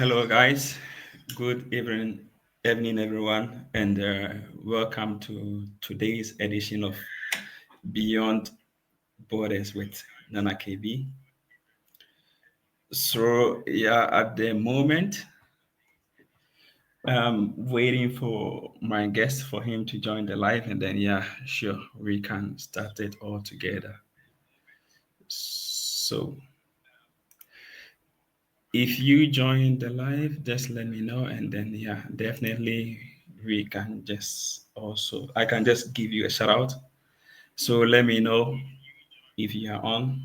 Hello, guys. Good evening, everyone, and welcome to today's edition of Beyond Borders with Nana KB. So, yeah, at the moment, I'm waiting for my guest for him to join the live, and then yeah, sure, we can start it all together. So, if you join the live, just let me know, and then yeah, definitely we can just also I can just give you a shout out. So let me know if you are on.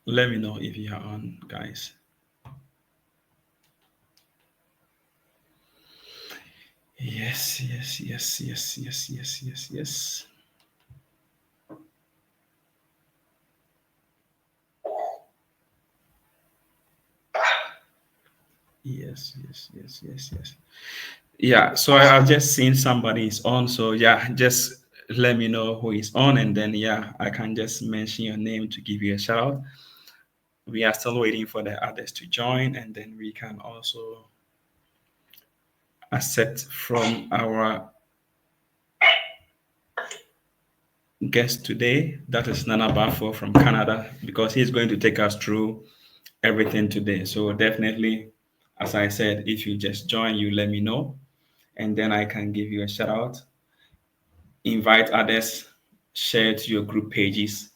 Let me know if you are on, guys. Yes, yes, yes, yes, yes, yes, yes, yes. Yes, yes, yes, yes, yes. Yeah, so I've just seen somebody is on. So yeah, just let me know who is on, and then yeah, I can just mention your name to give you a shout out. We are still waiting for the others to join, and then we can also accept from our guest today, that is Nana Bafo from Canada, because he's going to take us through everything today. So definitely, as I said, if you just join, you let me know, and then I can give you a shout out, invite others, share to your group pages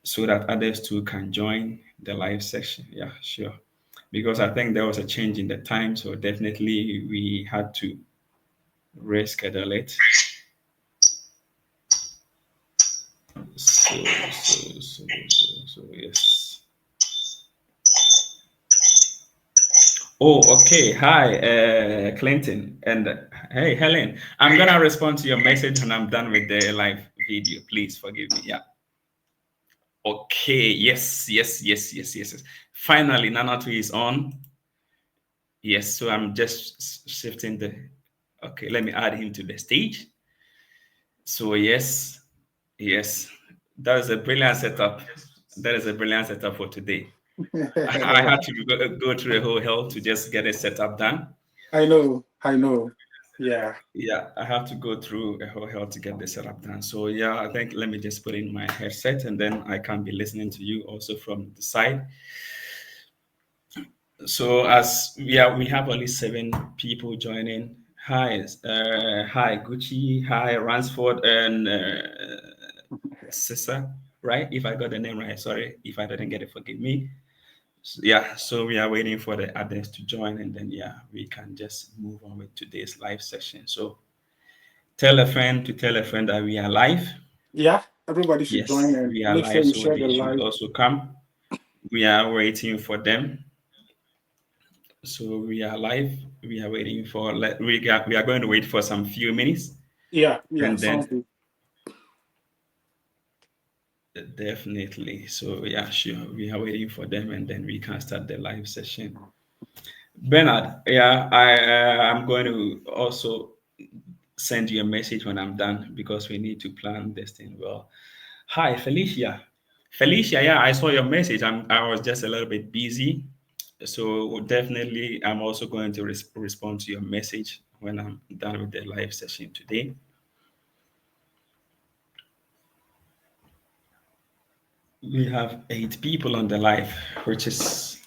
so that others too can join the live section. Yeah, sure. Because I think there was a change in the time, so definitely we had to reschedule it. So yes. Oh, okay. Hi, Clinton, and hey, Helen. I'm gonna respond to your message when I'm done with the live video. Please forgive me. Yeah. Okay. Yes. Yes. Yes. Yes. Yes. Yes. Finally, Nanatu is on. Yes. So I'm just shifting the. Okay. Let me add him to the stage. So yes, yes. That is a brilliant setup. That is a brilliant setup for today. I had to go through a whole hell to just get a setup done. I know. Yeah. Yeah, I have to go through a whole hell to get the setup done. So yeah, I think let me just put in my headset and then I can be listening to you also from the side. So as we have only 7 people joining. Hi Gucci, hi Ransford and Sissa, right? If I got the name right, sorry if I didn't get it, forgive me. Yeah, so we are waiting for the others to join and then yeah, we can just move on with today's live session. So tell a friend to tell a friend that we are live. Yeah. Everybody should join Yes, and we are make sure live, you so share they the should live. also come. We are waiting for them. So we are live. We are waiting for we are going to wait for some few minutes Yeah. Yeah. and Sounds then good. definitely. So yeah, sure. We are waiting for them and then we can start the live session. Bernard, yeah, I'm going to also send you a message when I'm done because we need to plan this thing well. Hi, Felicia. Felicia, yeah, I saw your message. I was just a little bit busy. So definitely, I'm also going to respond to your message when I'm done with the live session today. We have 8 people on the live, which is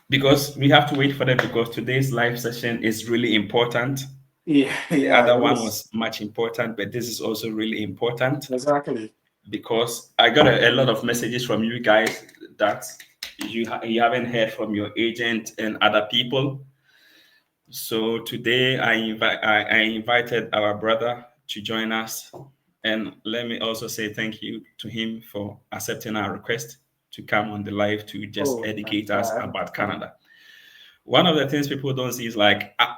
because we have to wait for them because today's live session is really important. Yeah. The Yeah. other It one is. was much important, but this is also really important Exactly. because I got a lot of messages from you guys that you haven't heard from your agent and other people. So today I invited our brother to join us, and let me also say thank you to him for accepting our request to come on the live to just Oh, educate us about anytime. Canada. One of the things people don't see is like, I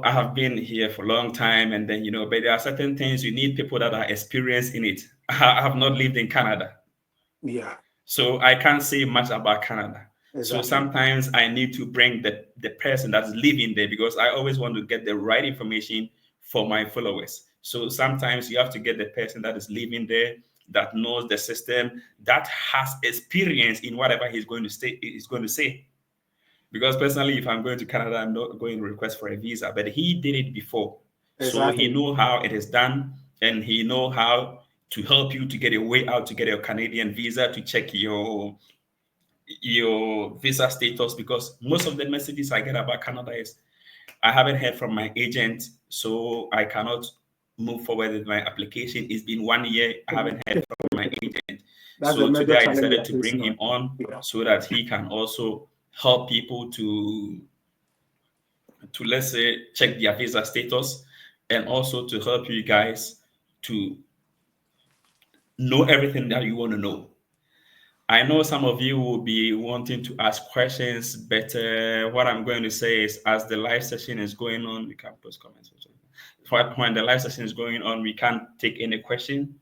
have been here for a long time, and then but there are certain things you need people that are experienced in it. I have not lived in Canada, Yeah. so I can't say much about Canada. So Exactly. sometimes I need to bring the person that's living there because I always want to get the right information for my followers. So sometimes you have to get the person that is living there that knows the system, that has experience in whatever he's going to say. Because personally, if I'm going to Canada, I'm not going to request for a visa, but he did it before. So he Exactly. know how it is done, and he know how to help you to get a way out, to get your Canadian visa, to check your visa status. Because most of the messages I get about Canada is, I haven't heard from my agent, so I cannot move forward with my application. It's been 1 year, I haven't heard from my agent. That's the So major today I challenge we decided are to bring facing him right now. on Yeah. so that he can also help people to let's say check their visa status, and also to help you guys to know everything that you want to know. I know some of you will be wanting to ask questions, but what I'm going to say is, as the live session is going on, we can post comments. When the live session is going on, we can't take any question.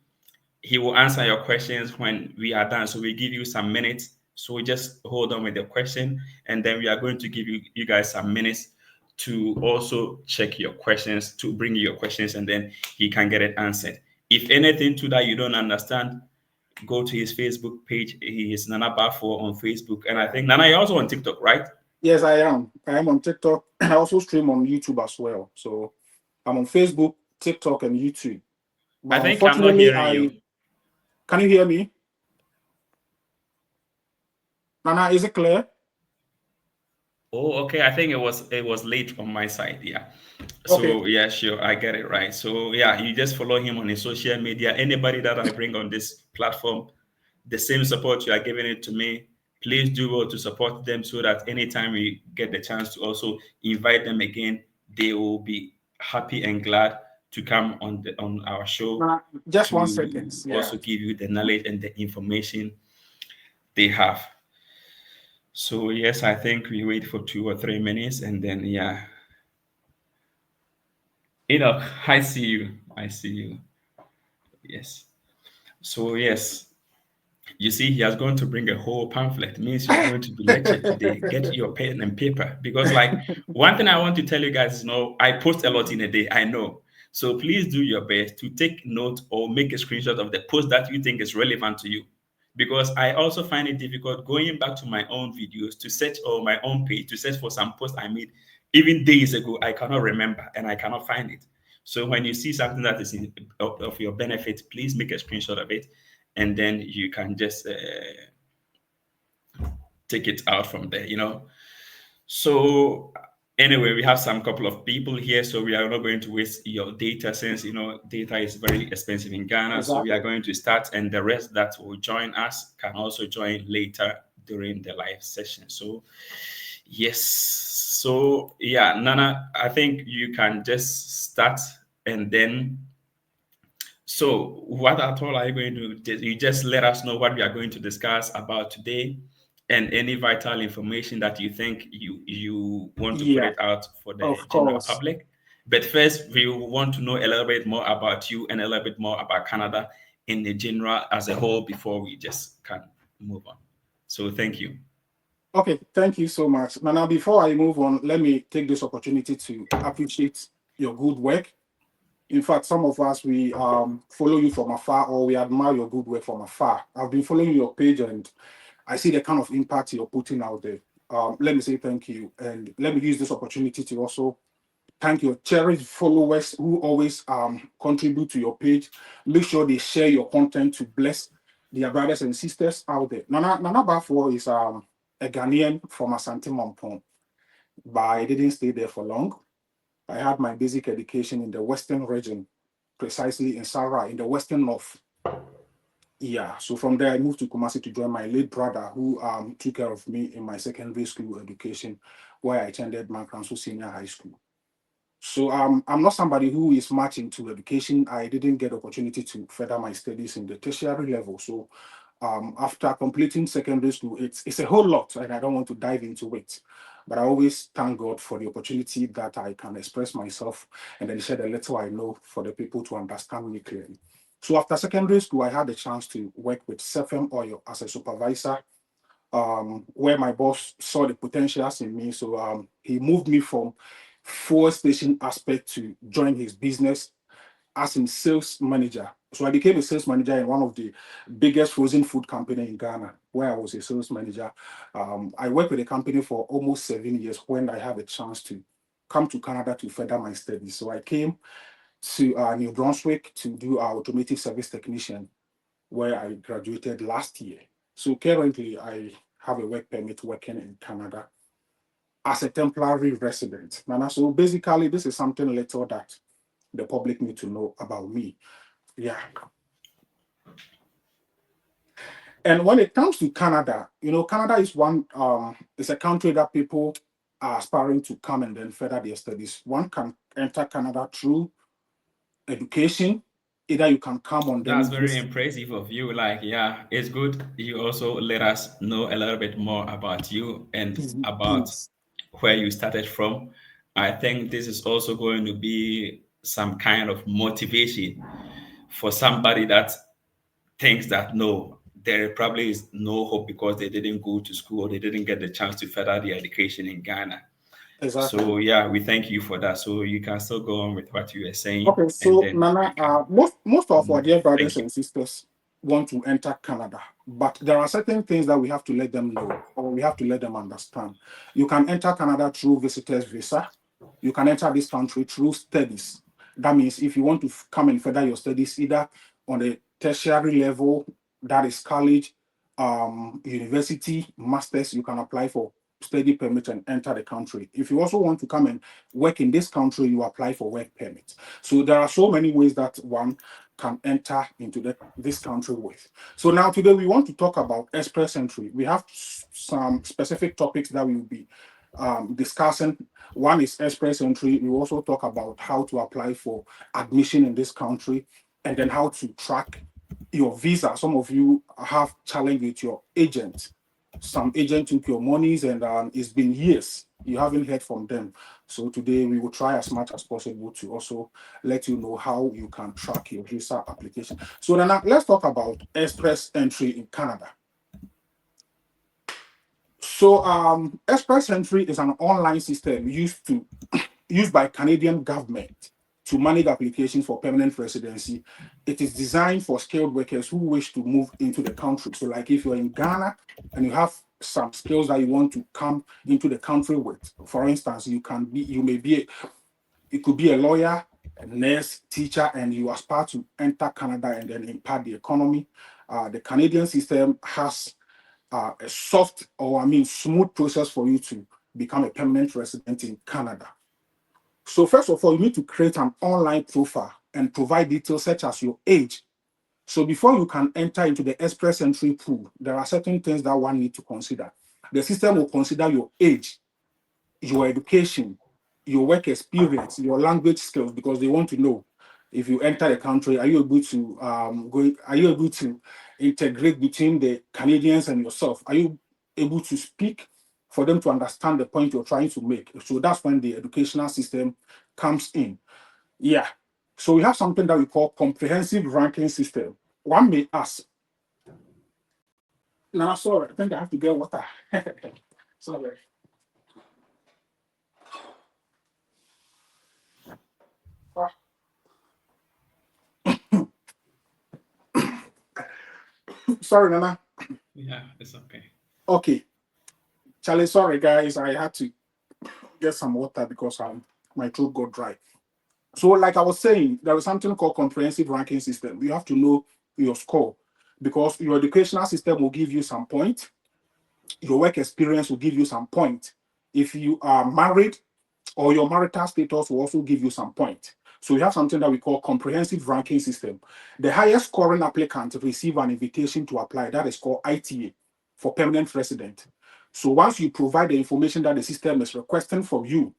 He will answer your questions when we are done. So we give you some minutes. So we just hold on with the question, and then we are going to give you guys some minutes to also check your questions, to bring you your questions, and then he can get it answered. If anything to that you don't understand, go to his Facebook page. He is Nana Bafo on Facebook, and I think Nana, you're also on TikTok, right? Yes, I am. I am on TikTok. I also stream on YouTube as well. So I'm on Facebook, TikTok, and YouTube. I But think I'm not unfortunately, hearing I you. can you hear me? Nana, is it clear? Oh, okay. I think it was late on my side. Yeah. Okay. So yeah, sure, I get it right. So yeah, you just follow him on his social media. Anybody that I bring on this platform, the same support you are giving it to me, please do well to support them so that anytime we get the chance to also invite them again, they will be happy and glad to come on our show Nana, just 1 second. to Yeah. also give you the knowledge and the information they have. So yes, I think we wait for 2 or 3 minutes, and then yeah, I see you. I see you. Yes. So yes, you see, he has going to bring a whole pamphlet. Means you are going to be lectured today. Get your pen and paper, because like one thing I want to tell you guys is, I post a lot in a day. I know. So please do your best to take note or make a screenshot of the post that you think is relevant to you. Because I also find it difficult going back to my own videos to search, or my own page to search for some post I made even days ago. I cannot remember and I cannot find it. So when you see something that is of your benefit, please make a screenshot of it, and then you can just take it out from there. So anyway, we have some couple of people here, so we are not going to waste your data, since data is very expensive in Ghana. So we are Exactly. going to start, and the rest that will join us can also join later during the live session. So yes, so yeah, Nana, I think you can just start, and then so, what at all are you going to do? You just let us know what we are going to discuss about today, and any vital information that you think you want to put Yeah, it out for the of general course. public. But first, we want to know a little bit more about you and a little bit more about Canada in the general as a whole before we just can move on. So, thank you. Okay, thank you so much. Now, before I move on, let me take this opportunity to appreciate your good work. In fact, some of us, we follow you from afar, or we admire your good work from afar. I've been following your page, and I see the kind of impact you're putting out there. Let me say thank you, and let me use this opportunity to also thank your cherished followers who always contribute to your page. Make sure they share your content to bless their brothers and sisters out there. Nana Bafo is a Ghanaian from Asante Mampong, but I didn't stay there for long. I had my basic education in the Western region, precisely in Sarah, in the Western North. Yeah, so from there I moved to Kumasi to join my late brother, who took care of me in my secondary school education, where I attended Mankranso Senior High School. So I'm not somebody who is much into education. I didn't get opportunity to further my studies in the tertiary level. So after completing secondary school, it's a whole lot, and I don't want to dive into it. But I always thank God for the opportunity that I can express myself and then share the little I know for the people to understand me clearly. So after secondary school, I had the chance to work with Sefem Oil as a supervisor, where my boss saw the potentials in me. So he moved me from fuel station aspect to join his business as in sales manager. So I became a sales manager in one of the biggest frozen food company in Ghana, where I was a sales manager. I worked with the company for almost 7 years when I had a chance to come to Canada to further my studies. So I came to New Brunswick to do our automotive service technician, where I graduated last year. So currently, I have a work permit working in Canada as a temporary resident. Nana, so basically, this is something little that the public need to know about me. Yeah. And when it comes to Canada, Canada is it's a country that people are aspiring to come and then further their studies. One can enter Canada through education. Either you can come on That's then very visit. impressive of you. Like, yeah, it's good. You also let us know a little bit more about you and about Yes, where you started from. I think this is also going to be some kind of motivation for somebody that thinks that no, there probably is no hope because they didn't go to school or they didn't get the chance to further their education in Ghana. exactly. So yeah, we thank you for that. So you can still go on with what you were saying, Okay, and so then Nana, we can most of our move. dear brothers Thank you. and sisters want to enter Canada, but there are certain things that we have to let them know or we have to let them understand. You can enter Canada through visitors visa. You can enter this country through studies. That means if you want to come and further your studies, either on the tertiary level, that is college, university, masters, you can apply for study permit and enter the country. If you also want to come and work in this country, you apply for work permit. So there are so many ways that one can enter into this country with. So now today we want to talk about express entry. We have some specific topics that we will be discussing. One is express entry. We also talk about how to apply for admission in this country and then how to track your visa. Some of you have challenge with your agent. Some agent took your monies and it's been years. You haven't heard from them. So today we will try as much as possible to also let you know how you can track your visa application. So then let's talk about express entry in Canada. So express entry is an online system used by Canadian government to manage applications for permanent residency. It is designed for skilled workers who wish to move into the country. So, like if you're in Ghana and you have some skills that you want to come into the country with, for instance, you may be, it could be a lawyer, a nurse, teacher, and you aspire to enter Canada and then impact the economy. The Canadian system has a soft or smooth process for you to become a permanent resident in Canada. So first of all, you need to create an online profile and provide details such as your age. So before you can enter into the express entry pool, there are certain things that one need to consider. The system will consider your age, your education, your work experience, your language skills, because they want to know if you enter the country, are you able to are you able to integrate between the Canadians and yourself? Are you able to speak for them to understand the point you're trying to make? So that's when the educational system comes in. Yeah. So we have something that we call comprehensive ranking system. One may ask, no, sorry, I think I have to get water. Sorry. Ah, sorry, Nana. Yeah, it's okay. Okay. Charlie, sorry guys, I had to get some water because my throat got dry. So, like I was saying, there is something called comprehensive ranking system. You have to know your score because your educational system will give you some point, your work experience will give you some point. If you are married, or your marital status will also give you some point. So we have something that we call comprehensive ranking system. The highest scoring applicant receive an invitation to apply. That is called ITA for permanent resident. So once you provide the information that the system is requesting from you,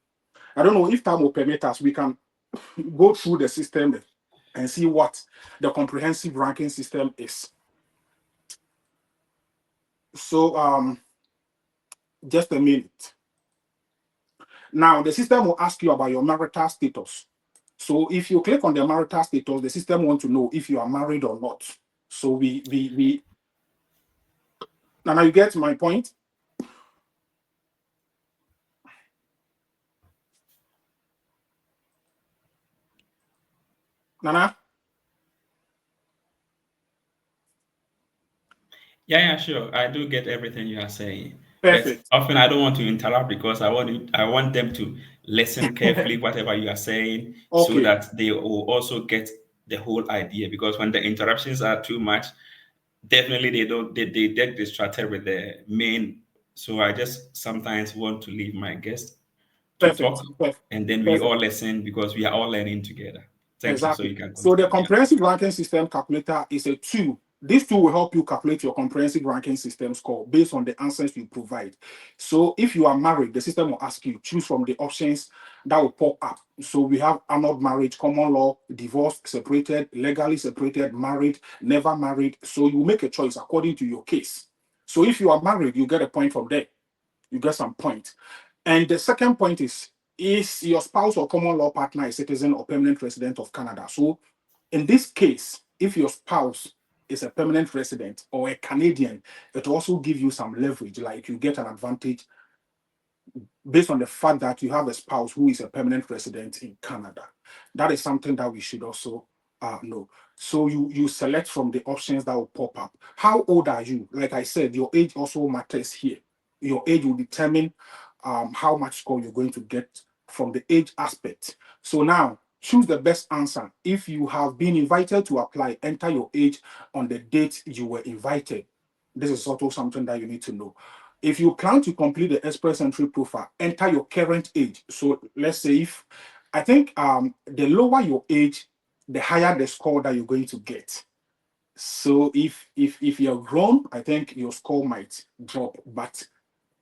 I don't know if time will permit us, we can go through the system and see what the comprehensive ranking system is. So just a minute. Now the system will ask you about your marital status. So if you click on the marital status, the system wants to know if you are married or not. So we now you get my point. Nana, Yeah, sure. I do get everything you are saying, but Perfect. often I don't want to interrupt because I want them to listen carefully whatever you are saying so Okay, that they will also get the whole idea. Because when the interruptions are too much, definitely they get distracted with the main. So I just sometimes want to leave my guest to perfect. talk, Perfect. and then we all Perfect. listen because we are all learning together. Thank you. So Exactly. you can So the continue. Yeah. comprehensive ranking system calculator is a tool. This tool will help you calculate your comprehensive ranking system score based on the answers you provide. So if you are married, the system will ask you choose from the options that will pop up. So we have annulled marriage, common law, divorced, separated, legally separated, married, never married. So you make a choice according to your case. So if you are married, you get a point from there. You get some point. And the second point is your spouse or common law partner a citizen or permanent resident of Canada? So in this case, if your spouse is a permanent resident or a Canadian, it will also give you some leverage, like you get an advantage based on the fact that you have a spouse who is a permanent resident in Canada. That is something that we should also know. So you select from the options that will pop up. How old are you? Like I said, your age also matters here. Your age will determine how much score you're going to get from the age aspect. So now choose the best answer. If you have been invited to apply, enter your age on the date you were invited. This is also something that you need to know. If you plan to complete the express entry profile, enter your current age. So let's say if I think the lower your age, the higher the score that you're going to get. So if you're grown, I think your score might drop. But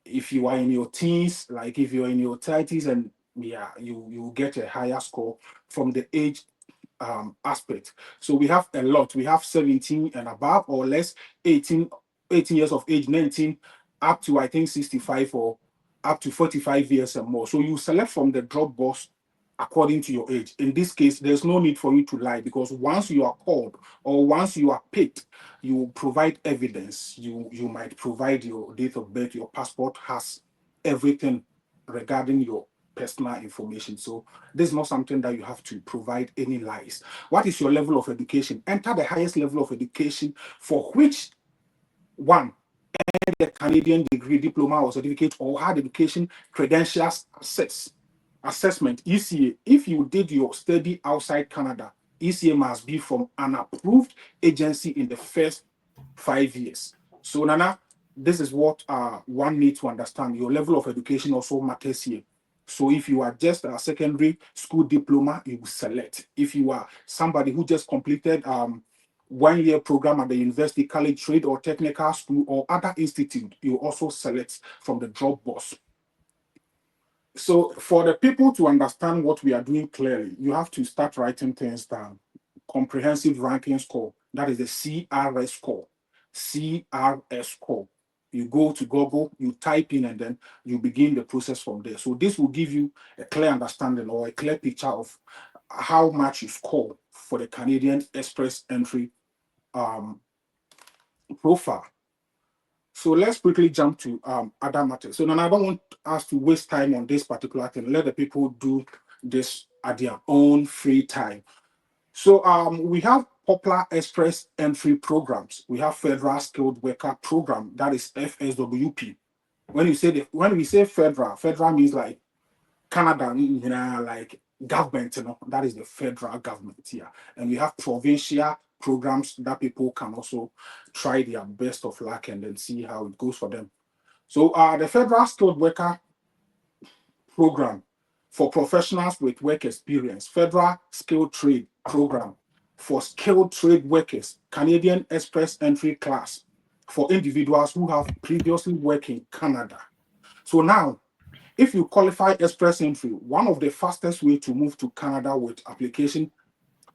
if you are in your teens, like if you're in your 30s, and yeah, you get a higher score from the age aspect. So we have a lot. We have 17 and above, or less, 18, 18 years of age, 19, up to I think 65 or up to 45 years and more. So you select from the drop box according to your age. In this case, there's no need for you to lie because once you are called or once you are picked, you provide evidence. You might provide your date of birth, your passport has everything regarding your personal information. So this is not something that you have to provide any lies. What is your level of education? Enter the highest level of education for which one, a Canadian degree, diploma, or certificate, or hard education credentials assessment, ECA. If you did your study outside Canada, ECA must be from an approved agency in the first 5 years. So, Nana, this is what one needs to understand. Your level of education also matters here. So, if you are just a secondary school diploma, you will select. If you are somebody who just completed 1 year program at the university, college, trade, or technical school, or other institute, you also select from the drop box. So for the people to understand what we are doing clearly, you have to start writing things down. Comprehensive ranking score, that is the CRS score. CRS score. You go to Google, you type in, and then you begin the process from there. So this will give you a clear understanding or a clear picture of how much you score for the Canadian Express entry um, profile. So let's quickly jump to other matters. So now I don't want us to waste time on this particular thing. Let the people do this at their own free time. So we have popular express entry programs. We have federal skilled worker program, that is FSWP. When we say federal means like Canada, you know, like government, you know, that is the federal government here. And we have provincial programs that people can also try their best of luck and then see how it goes for them. So the federal skilled worker program for professionals with work experience, federal skilled trade program for skilled trade workers, Canadian express entry class for individuals who have previously worked in Canada. So now if you qualify express entry, one of the fastest way to move to Canada with application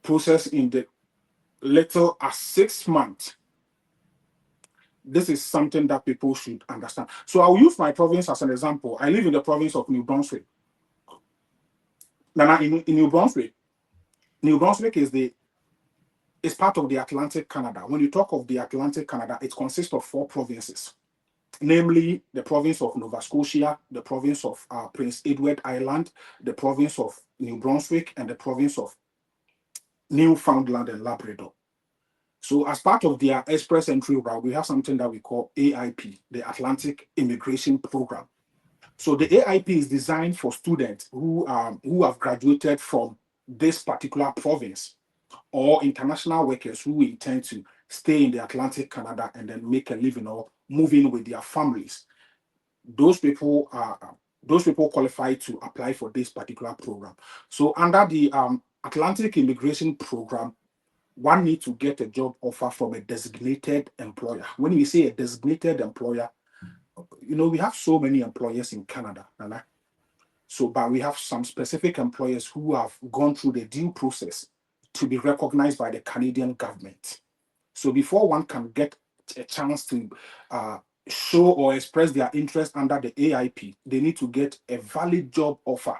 process in the little as 6 months. This is something that people should understand. So I'll use my province as an example. I live in the province of New Brunswick. Now in New Brunswick is part of the Atlantic Canada. When you talk of the Atlantic Canada, it consists of 4 provinces, namely the province of Nova Scotia, the province of Prince Edward Island, the province of New Brunswick, and the province of Newfoundland and Labrador. So as part of their express entry route, we have something that we call AIP, the Atlantic Immigration Program. So the AIP is designed for students who have graduated from this particular province, or international workers who intend to stay in the Atlantic Canada and then make a living or move in with their families. Those people are those people qualify to apply for this particular program. So under the Atlantic Immigration Program, one needs to get a job offer from a designated employer. When we say a designated employer, we have so many employers in Canada, Nana. So, but we have some specific employers who have gone through the due process to be recognized by the Canadian government. So, before one can get a chance to uh, show or express their interest under the AIP, they need to get a valid job offer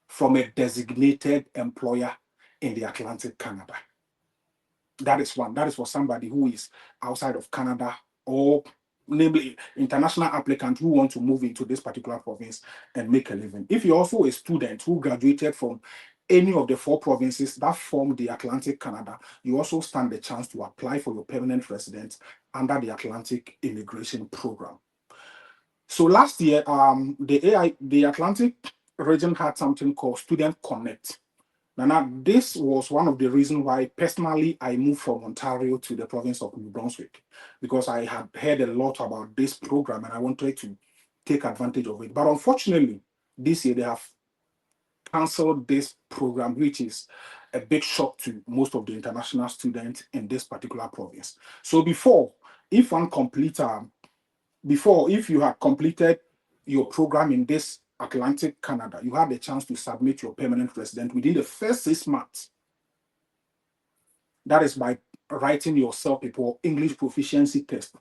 from a designated employer in the Atlantic Canada. That is one. That is for somebody who is outside of Canada, or namely international applicant who want to move into this particular province and make a living. If you're also a student who graduated from any of the four provinces that form the Atlantic Canada, you also stand a chance to apply for your permanent residence under the Atlantic Immigration Program. So last year, the Atlantic region had something called Student Connect. Now, this was one of the reasons why personally I moved from Ontario to the province of New Brunswick, because I had heard a lot about this program and I wanted to take advantage of it. But unfortunately, this year they have cancelled this program, which is a big shock to most of the international students in this particular province. So if one complete if you had completed your program in this Atlantic Canada, you had a chance to submit your permanent resident within the first 6 months. That is by writing your self-report English proficiency test.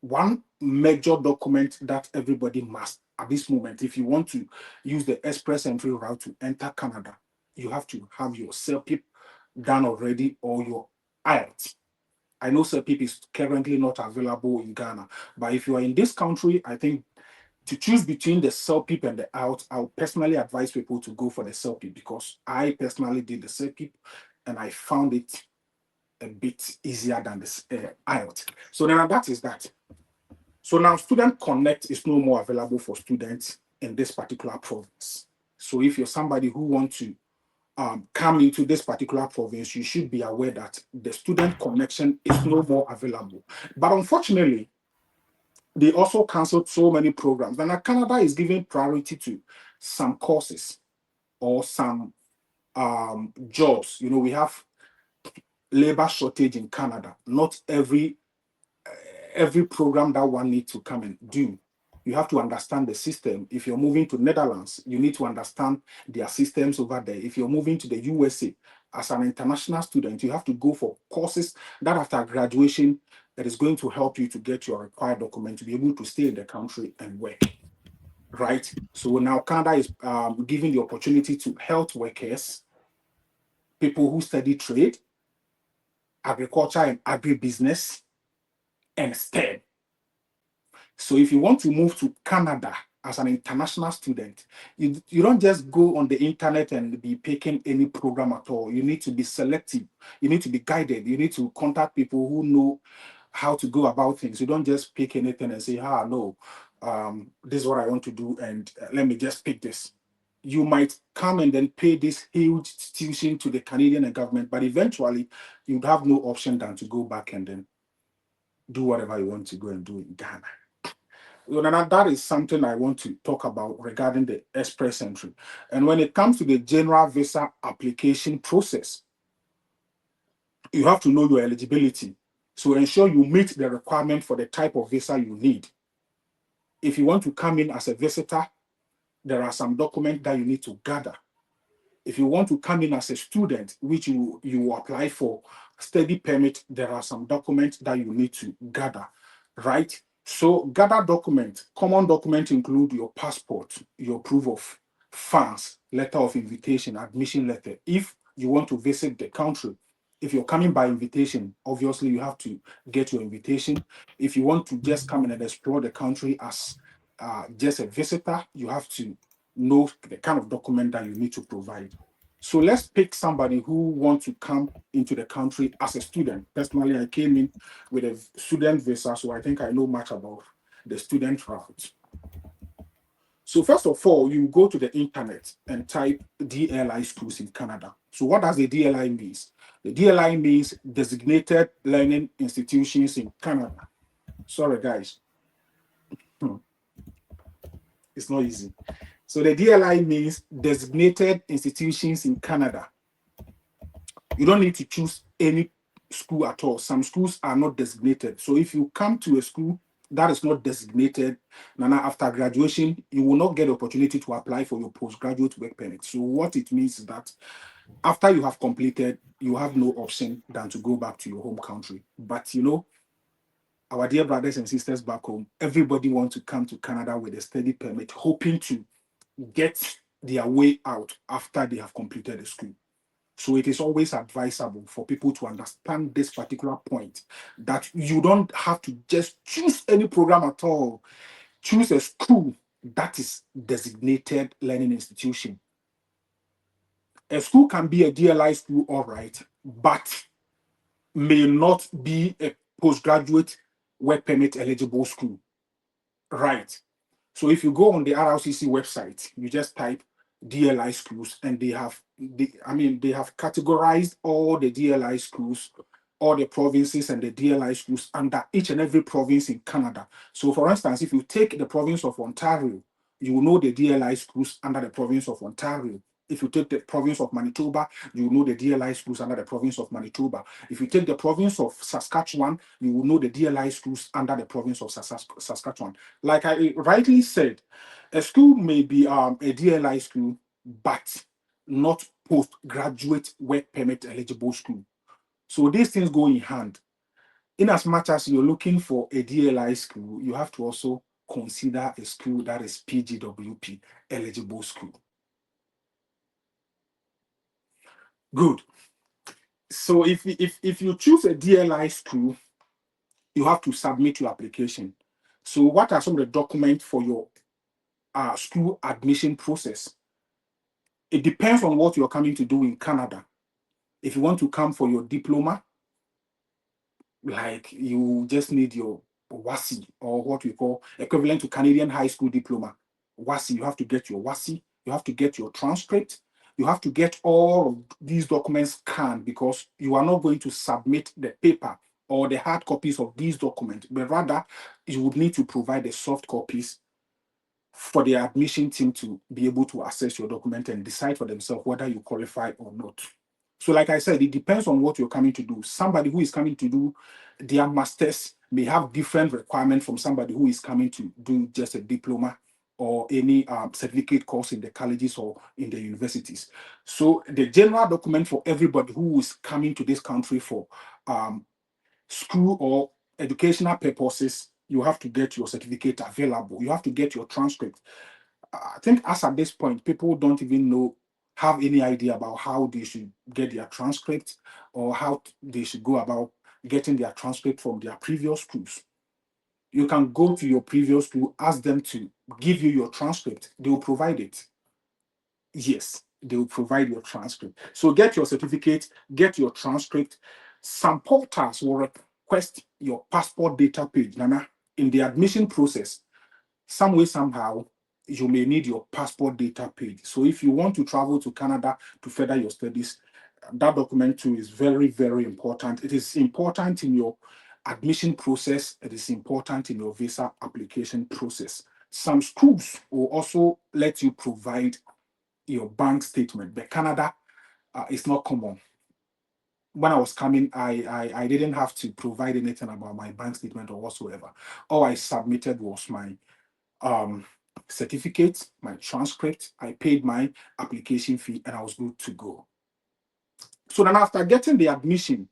One major document that everybody must at this moment, if you want to use the express entry route to enter Canada, you have to have your CELPIP done already, or your IELTS. I know CELPIP is currently not available in Ghana, but if you are in this country, I think to choose between the CELPIP and the IELTS, I would personally advise people to go for the CELPIP, because I personally did the CELPIP and I found it a bit easier than this IELTS. So now that is that. So now Student Connect is no more available for students in this particular province. So if you're somebody who wants to come into this particular province, you should be aware that the Student Connection is no more available. But unfortunately, they also canceled so many programs. And Canada is giving priority to some courses or some jobs. We have labor shortage in Canada. Not every program that one needs to come and do. You have to understand the system. If you're moving to Netherlands, you need to understand their systems over there. If you're moving to the USA as an international student, you have to go for courses that after graduation, that is going to help you to get your required document to be able to stay in the country and work. Right? So now Canada is giving the opportunity to health workers, people who study trade, agriculture and agribusiness, and STEM. So if you want to move to Canada as an international student, you don't just go on the internet and be picking any program at all. You need to be selective. You need to be guided. You need to contact people who know how to go about things. You don't just pick anything and say, no, this is what I want to do, and let me just pick this. You might come and then pay this huge tuition to the Canadian government, but eventually you'd have no option than to go back and then do whatever you want to go and do in Ghana. Now, that is something I want to talk about regarding the express entry. And when it comes to the general visa application process, you have to know your eligibility. So ensure you meet the requirement for the type of visa you need. If you want to come in as a visitor, there are some documents that you need to gather. If you want to come in as a student, which you apply for study permit, there are some documents that you need to gather, right? So gather documents. Common documents include your passport, your proof of funds, letter of invitation, admission letter. If you want to visit the country, if you're coming by invitation, obviously you have to get your invitation. If you want to just come in and explore the country as just a visitor, you have to know the kind of document that you need to provide. So let's pick somebody who wants to come into the country as a student. Personally, I came in with a student visa, so I think I know much about the student route. So first of all, you go to the internet and type DLI schools in Canada. So what does the DLI means? The DLI means designated learning institutions in Canada. Sorry, guys. Hmm, it's not easy. So the DLI means designated institutions in Canada. You don't need to choose any school at all. Some schools are not designated. So if you come to a school that is not designated, Nana, after graduation, you will not get the opportunity to apply for your postgraduate work permit. So what it means is that after you have completed, you have no option than to go back to your home country. But our dear brothers and sisters back home, everybody wants to come to Canada with a study permit, hoping to get their way out after they have completed the school. So it is always advisable for people to understand this particular point, that you don't have to just choose any program at all. Choose a school that is designated learning institution. A school can be a DLI school, all right, but may not be a postgraduate work permit eligible school, right? So if you go on the RLCC website, you just type DLI schools, and they have categorized all the DLI schools, all the provinces and the DLI schools under each and every province in Canada. So for instance, if you take the province of Ontario, you will know the DLI schools under the province of Ontario. If you take the province of Manitoba, you will know the DLI schools under the province of Manitoba. If you take the province of Saskatchewan, you will know the DLI schools under the province of Saskatchewan. Like I rightly said, a school may be a DLI school, but not postgraduate work permit eligible school. So these things go in hand. In as much as you're looking for a DLI school, you have to also consider a school that is PGWP eligible school. Good. So if you choose a DLI school, you have to submit your application. So what are some of the documents for your school admission process? It depends on what you're coming to do in Canada. If you want to come for your diploma, like you just need your WASI, or what we call equivalent to Canadian high school diploma. WASI, you have to get your WASI, you have to get your transcript, you have to get all of these documents scanned, because you are not going to submit the paper or the hard copies of these documents, but rather you would need to provide the soft copies for the admission team to be able to assess your document and decide for themselves whether you qualify or not. So, like I said, it depends on what you're coming to do. Somebody who is coming to do their masters may have different requirements from somebody who is coming to do just a diploma or any certificate course in the colleges or in the universities. So, the general document for everybody who is coming to this country for school or educational purposes, you have to get your certificate available. You have to get your transcript. I think as at this point, people don't even have any idea about how they should get their transcript, or how they should go about getting their transcript from their previous schools. You can go to your previous school, ask them to give you your transcript. They will provide it. Yes, they will provide your transcript. So get your certificate, get your transcript. Some portals will request your passport data page, Nana, in the admission process. Some way, somehow, you may need your passport data page. So if you want to travel to Canada to further your studies, that document too is very, very important. It is important in your admission process. It is important in your visa application process. Some schools will also let you provide your bank statement, but Canada is not common. When I was coming, I didn't have to provide anything about my bank statement or whatsoever. All I submitted was my um, certificate, my transcript. I paid my application fee, and I was good to go. So then, after getting the admission,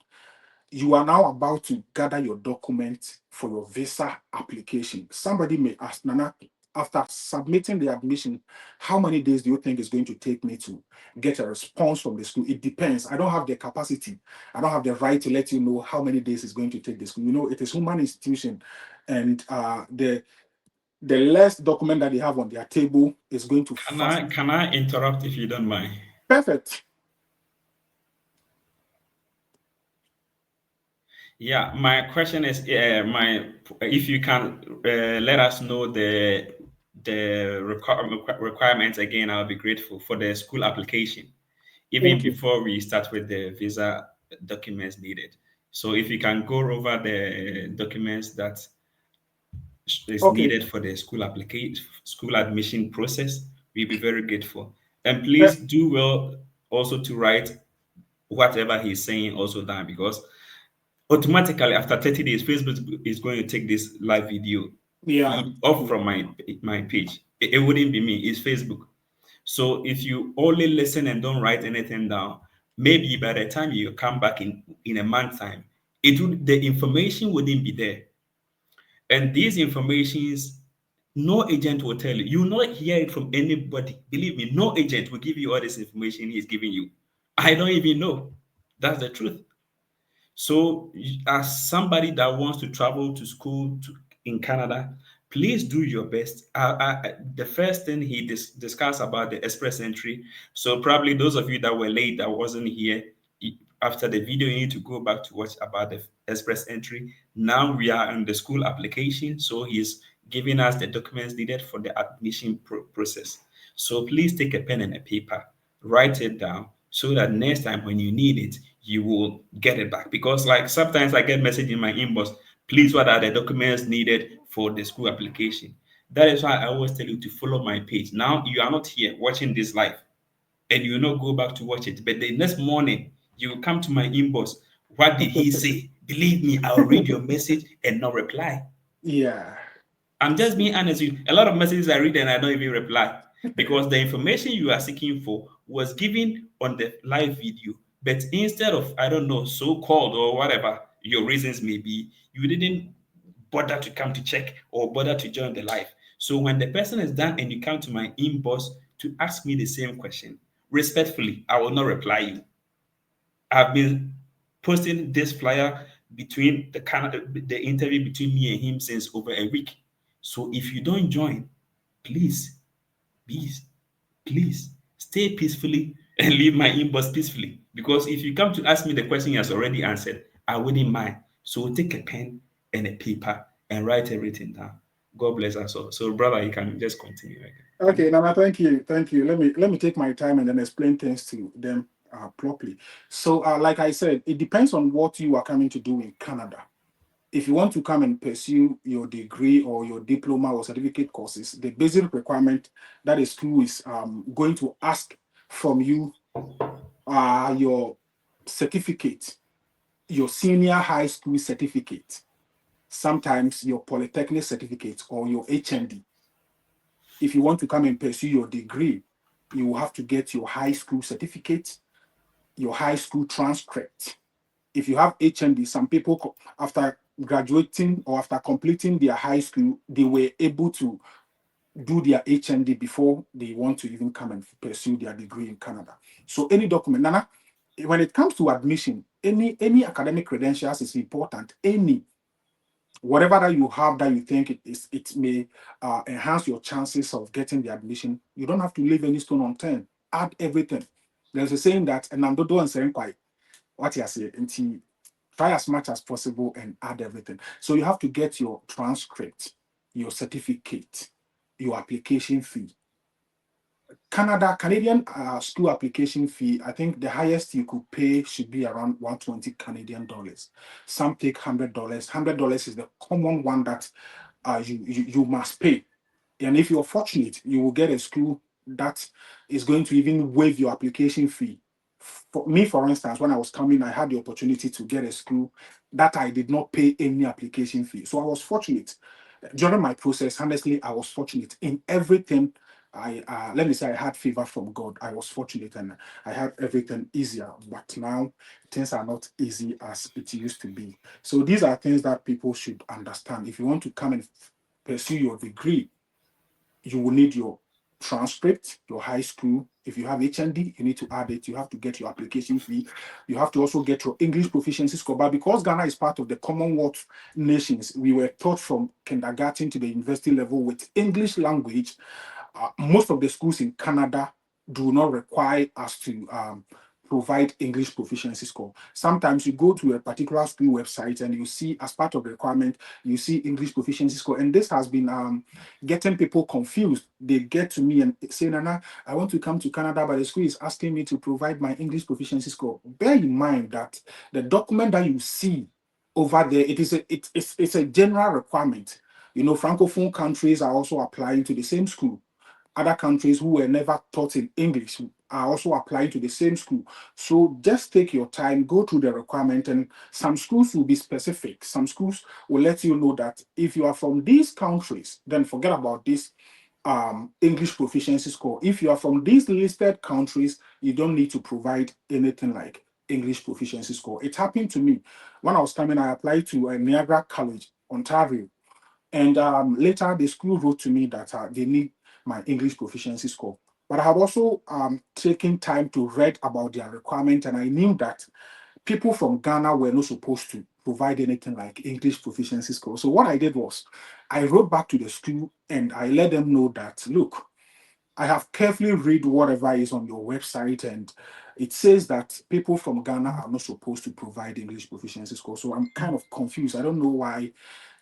you are now about to gather your documents for your visa application. Somebody may ask, Nana, after submitting the admission, how many days do you think it's going to take me to get a response from the school? It depends. I don't have the capacity. I don't have the right to let you know how many days it's going to take the school. It is human institution, and the less document that they have on their table is going to Can fast. I can I interrupt if you don't mind? Perfect. Yeah, my question is, my if you can let us know the requirements again, I'll be grateful for the school application, even Okay, before we start with the visa documents needed. So if you can go over the documents that is okay. needed for the school application, school admission process, we'll be very grateful. And Yeah, please do well also to write whatever he's saying also down, because automatically after 30 days Facebook is going to take this live video yeah, feed off from my page. It wouldn't be me, it's Facebook. So if you only listen and don't write anything down, maybe by the time you come back in a month time, it would the information wouldn't be there. And these informations, no agent will tell you. You will not hear it from anybody. Believe me, no agent will give you all this information he's giving you. I don't even know. That's the truth. So, as somebody that wants to travel to school in Canada, please do your best. The first thing he discussed about the express entry. So, probably those of you that were late, that wasn't here after the video, you need to go back to watch about the express entry. Now we are on the school application. So, he's giving us the documents needed for the admission process. So, please take a pen and a paper, write it down so that next time when you need it, you will get it back. Because like sometimes I get message in my inbox, please, what are the documents needed for the school application? That is why I always tell you to follow my page. Now you are not here watching this live and you will not go back to watch it. But the next morning you will come to my inbox. What did he say? Believe me, I'll read your message and not reply. yeah. I'm just being honest with you. A lot of messages I read and I don't even reply because the information you are seeking for was given on the live video. But instead of, I don't know, so called or whatever your reasons may be, you didn't bother to come to check or bother to join the live. So when the person is done and you come to my inbox to ask me the same question, respectfully, I will not reply you. I've been posting this flyer between the interview between me and him since over a week. So if you don't join, please, please, please stay peacefully and leave my inbox peacefully. Because if you come to ask me the question he has already answered, I wouldn't mind. So take a pen and a paper and write everything down. God bless us all. So, brother, you can just continue again. Thank Okay, you. Nana, thank you, thank you. Let me take my time and then explain things to them properly. So, like I said, it depends on what you are coming to do in Canada. If you want to come and pursue your degree or your diploma or certificate courses, the basic requirement that the school is going to ask from you your certificate, your senior high school certificate, sometimes your polytechnic certificate or your HND. If you want to come and pursue your degree, you will have to get your high school certificate, your high school transcript. If you have HND, some people after graduating or after completing their high school, they were able to do their HND before they want to even come and pursue their degree in Canada. So any document, Nana, when it comes to admission, any academic credentials is important. Any whatever that you have that you think it may enhance your chances of getting the admission, you don't have to leave any stone unturned. Add everything. There's a saying that, and I'm not saying quite what you say, and try as much as possible and add everything. So you have to get your transcript, your certificate, your application fee. Canadian school application fee, I think the highest you could pay should be around 120 Canadian dollars. Some take $100. $100 is the common one that you must pay. And if you're fortunate, you will get a school that is going to even waive your application fee. For me, for instance, when I was coming, I had the opportunity to get a school that I did not pay any application fee. So I was fortunate. During my process, honestly, I was fortunate in everything. I let me say I had favor from God. I was fortunate and I had everything easier. But now things are not easy as it used to be. So these are things that people should understand. If you want to come and pursue your degree, you will need your transcript, your high school. If you have HND, you need to add it. You have to get your application fee. You have to also get your English proficiency score. But because Ghana is part of the Commonwealth nations, we were taught from kindergarten to the university level with English language. Most of the schools in Canada do not require us to provide English proficiency score. Sometimes you go to a particular school website and you see, as part of the requirement, you see English proficiency score. And this has been getting people confused. They get to me and say, Nana, I want to come to Canada, but the school is asking me to provide my English proficiency score. Bear in mind that the document that you see over there, it's a general requirement. You know, Francophone countries are also applying to the same school. Other countries who were never taught in English are also applying to the same school. So just take your time, go through the requirement, and some schools will be specific. Some schools will let you know that if you are from these countries, then forget about this English proficiency score. If you are from these listed countries, you don't need to provide anything like English proficiency score. It happened to me when I was coming. I applied to Niagara College, Ontario, and later the school wrote to me that they need my English proficiency score. But I have also taken time to read about their requirement, and I knew that people from Ghana were not supposed to provide anything like English proficiency score. So what I did was I wrote back to the school and I let them know that, look, I have carefully read whatever is on your website, and it says that people from Ghana are not supposed to provide English proficiency score. So I'm kind of confused. I don't know why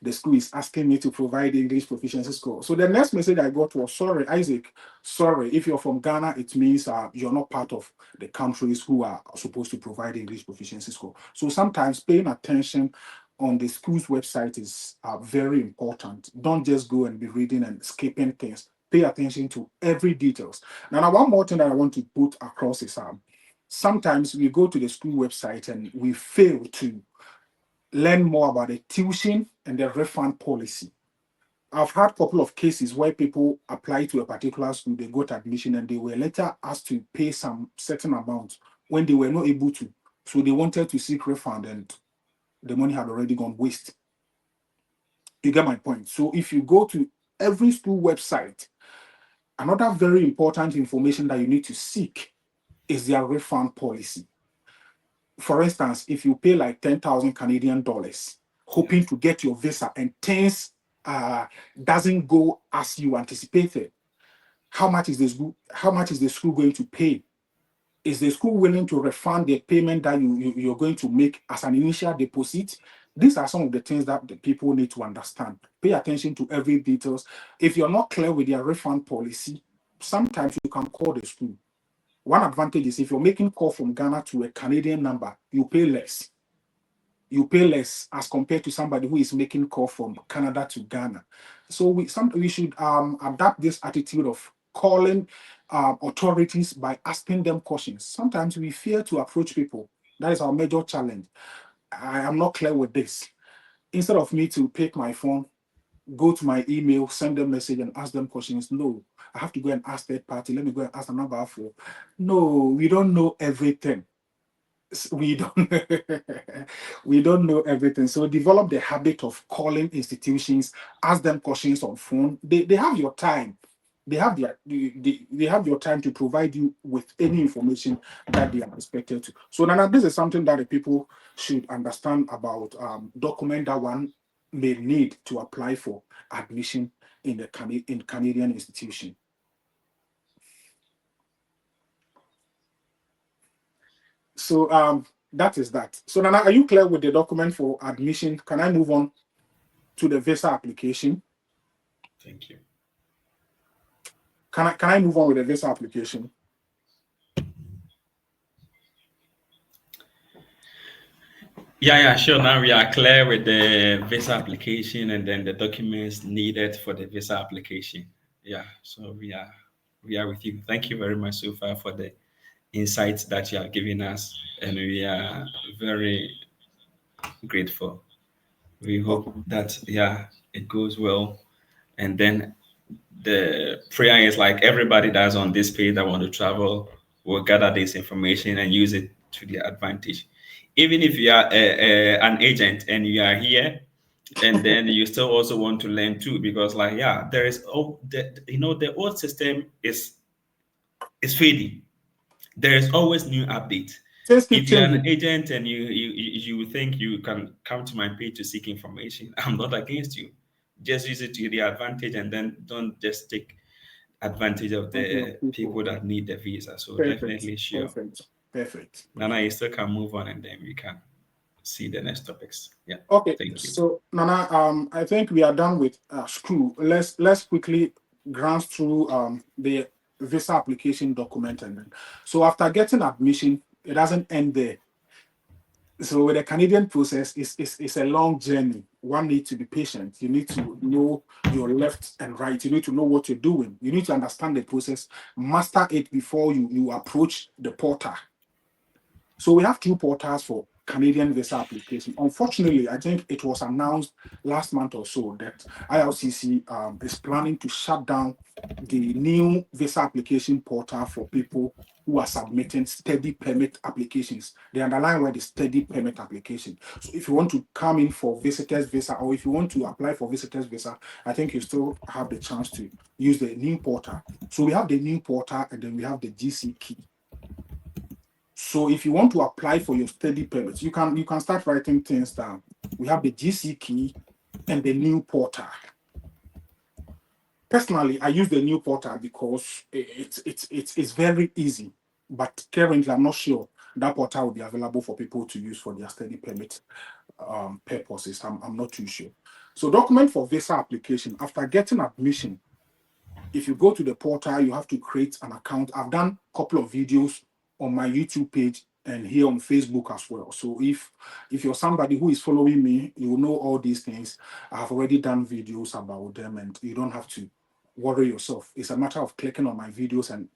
the school is asking me to provide English proficiency score. So the next message I got was, sorry, Isaac, sorry, if you're from Ghana, it means you're not part of the countries who are supposed to provide English proficiency score. So sometimes paying attention on the school's website is very important. Don't just go and be reading and skipping things. Pay attention to every details. Now, one more thing that I want to put across is sometimes we go to the school website and we fail to learn more about the tuition and the refund policy. I've had a couple of cases where people apply to a particular school, they got admission, and they were later asked to pay some certain amount when they were not able to. So they wanted to seek refund, and the money had already gone waste. You get my point? So if you go to every school website, another very important information that you need to seek is their refund policy. For instance, if you pay like 10,000 Canadian dollars, hoping to get your visa, and things doesn't go as you anticipated, how much is the school? How much is the school going to pay? Is the school willing to refund the payment that you're going to make as an initial deposit? These are some of the things that the people need to understand. Pay attention to every details. If you're not clear with their refund policy, sometimes you can call the school. One advantage is if you're making call from Ghana to a Canadian number, you pay less. You pay less as compared to somebody who is making call from Canada to Ghana. So we should adapt this attitude of calling authorities by asking them questions. Sometimes we fear to approach people. That is our major challenge. I am not clear with this. Instead of me to pick my phone, go to my email, send them message and ask them questions. No, I have to go and ask third party. Let me go and ask another for. No, we don't know everything. We don't we don't know everything. So develop the habit of calling institutions, ask them questions on phone. They have your time. They have your time to provide you with any information that they are expected to. So now this is something that the people should understand about document that one may need to apply for admission in the Canadian institution. So that is that. So Nana, are you clear with the document for admission? Can I move on to the visa application? Thank you. Can I move on with the visa application? Yeah, sure. Now we are clear with the visa application and then the documents needed for the visa application. Yeah, so we are with you. Thank you very much so far for the insights that you are giving us, and we are very grateful. We hope Okay. that it goes well, and then the prayer is like everybody that's on this page that want to travel will gather this information and use it to their advantage. Even if you are an agent and you are here, and then you still also want to learn too, because like there is the old system is fading. There is always new updates. Things keep If you're an changing. agent and you think you can come to my page to seek information, I'm not against you. Just use it to your advantage, and then don't just take advantage of Okay, the people. people that need the visa. So Perfect. definitely sure. Perfect. Perfect. Nana, you still can move on and then we can see the next topics. Yeah. Okay, Thank you. so Nana, I think we are done with school. Let's quickly glance through the visa application document, and then so after getting admission, it doesn't end there. So with the Canadian process, it's a long journey. One needs to be patient. You need to know your left and right. You need to know what you're doing. You need to understand the process, master it before you approach the portal. So we have two portals for Canadian visa application. Unfortunately, I think it was announced last month or so that ILCC is planning to shut down the new visa application portal for people who are submitting study permit applications. The underlying word is study permit application. So if you want to come in for visitors visa or if you want to apply for visitors visa, I think you still have the chance to use the new portal. So we have the new portal and then we have the GC key. So if you want to apply for your study permit, you can start writing things down. We have the GC key and the new portal. Personally, I use the new portal because it's very easy. But currently, I'm not sure that portal will be available for people to use for their study permit purposes. I'm not too sure. So document for visa application. After getting admission, if you go to the portal, you have to create an account. I've done a couple of videos on my YouTube page and here on Facebook as well. So if you're somebody who is following me, you will know all these things. I've already done videos about them, and you don't have to worry yourself. It's a matter of clicking on my videos and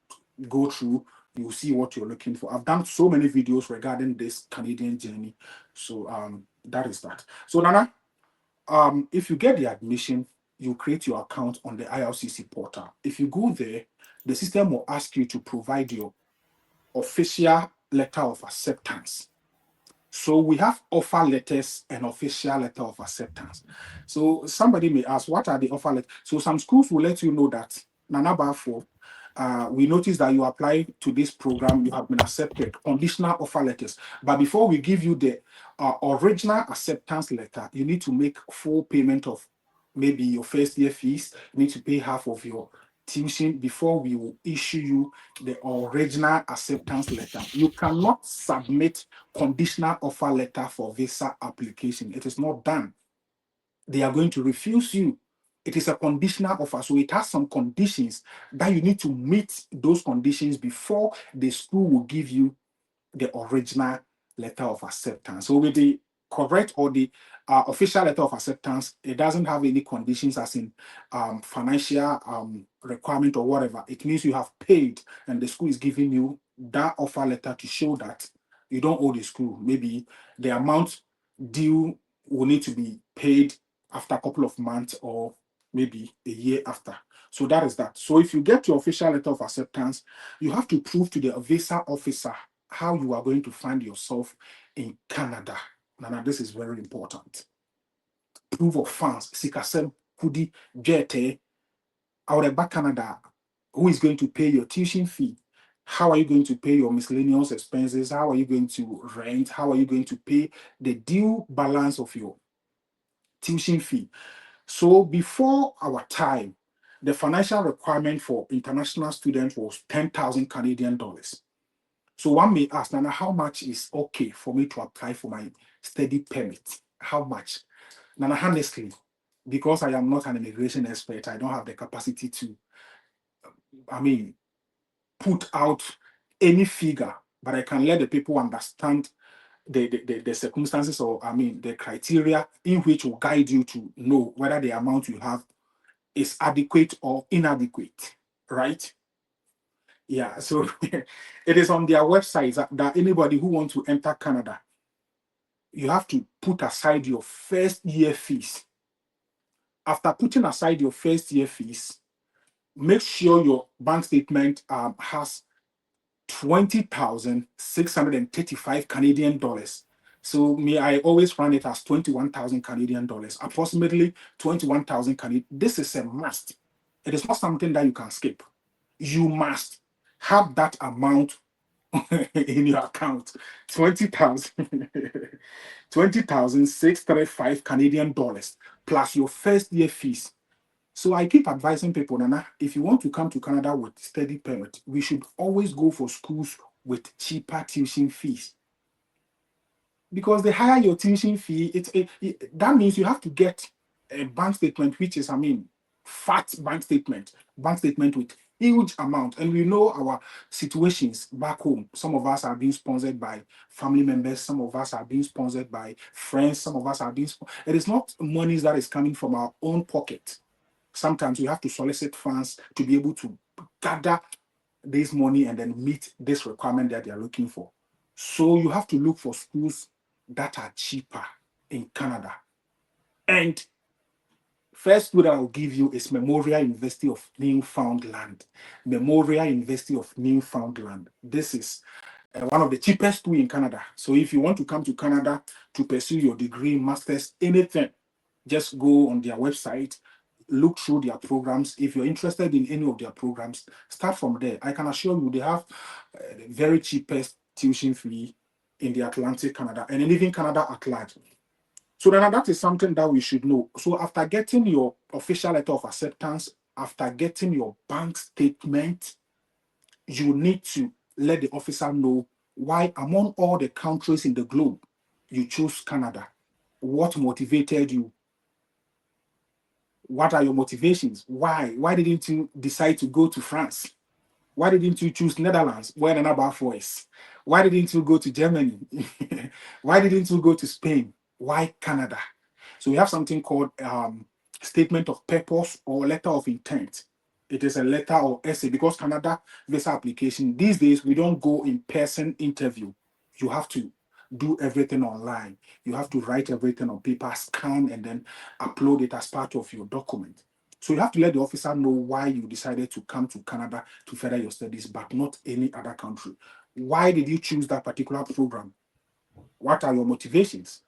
go through. You'll see what you're looking for. I've done so many videos regarding this Canadian journey. So that is that. So Nana, if you get the admission, you create your account on the IRCC portal. If you go there, the system will ask you to provide your official letter of acceptance. So we have offer letters and official letter of acceptance. So somebody may ask, what are the offer letters? So some schools will let you know that Nana Bafo, we noticed that you applied to this program, you have been accepted, conditional offer letters. But before we give you the original acceptance letter, you need to make full payment of maybe your first year fees. You need to pay half of your tuition before we will issue you the original acceptance letter. You cannot submit conditional offer letter for visa application. It is not done. They are going to refuse you. It is a conditional offer, so it has some conditions that you need to meet those conditions before the school will give you the original letter of acceptance. So with the correct or the official letter of acceptance, it doesn't have any conditions as in financial requirement or whatever. It means you have paid and the school is giving you that offer letter to show that you don't owe the school. Maybe the amount due will need to be paid after a couple of months or maybe a year after. So that is that. So if you get your official letter of acceptance, you have to prove to the visa officer how you are going to find yourself in Canada. Now, this is very important. Proof of funds. Sikasem Kudi Jete out back Canada. Who is going to pay your tuition fee? How are you going to pay your miscellaneous expenses? How are you going to rent? How are you going to pay the due balance of your tuition fee? So before our time, the financial requirement for international students was 10,000 Canadian dollars. So one may ask, Nana, how much is okay for me to apply for my study permit? How much? Nana, honestly, because I am not an immigration expert, I don't have the capacity to, I mean, put out any figure, but I can let the people understand the circumstances or, I mean, the criteria in which will guide you to know whether the amount you have is adequate or inadequate, right? Yeah, so it is on their website that anybody who wants to enter Canada, you have to put aside your first year fees. After putting aside your first year fees, make sure your bank statement has 20,635 Canadian dollars. So me, I always run it as 21,000 Canadian dollars, approximately 21,000 Canadian. This is a must. It is not something that you can skip. You must have that amount in your account. 20,000 20,635 Canadian dollars plus your first year fees. So I keep advising people, Nana, if you want to come to Canada with study permit, we should always go for schools with cheaper tuition fees. Because the higher your tuition fee, that means you have to get a bank statement, which is, I mean, fat bank statement with huge amount. And we know our situations back home. Some of us are being sponsored by family members. Some of us are being sponsored by friends. Some of us are being. It is not money that is coming from our own pocket. Sometimes we have to solicit funds to be able to gather this money and then meet this requirement that they are looking for. So you have to look for schools that are cheaper in Canada. And first school that I'll give you is Memorial University of Newfoundland. Memorial University of Newfoundland. This is one of the cheapest school in Canada. So if you want to come to Canada to pursue your degree, master's, anything, just go on their website, look through their programs. If you're interested in any of their programs, start from there. I can assure you they have the very cheapest tuition fee in the Atlantic Canada and even Canada at large. So then that is something that we should know. So after getting your official letter of acceptance, after getting your bank statement, you need to let the officer know why among all the countries in the globe, you chose Canada. What motivated you? What are your motivations? Why? Why didn't you decide to go to France? Why didn't you choose Netherlands where another voice? Why didn't you go to Germany? Why didn't you go to Spain? Why Canada? So we have something called statement of purpose or letter of intent. It is a letter or essay because Canada visa application these days we don't go in person interview. You have to do everything online. You have to write everything on paper, scan, and then upload it as part of your document. So you have to let the officer know why you decided to come to Canada to further your studies, but not any other country. Why did you choose that particular program? What are your motivations?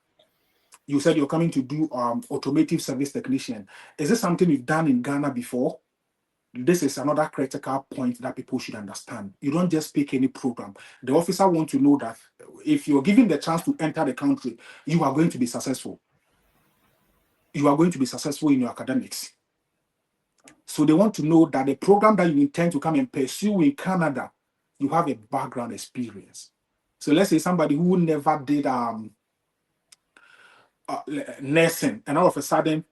You said you're coming to do automotive service technician. Is this something you've done in Ghana before? This is another critical point that people should understand. You don't just pick any program. The officer wants to know that if you're given the chance to enter the country, you are going to be successful. You are going to be successful in your academics. So they want to know that the program that you intend to come and pursue in Canada, you have a background experience. So let's say somebody who never did nursing, and all of a sudden,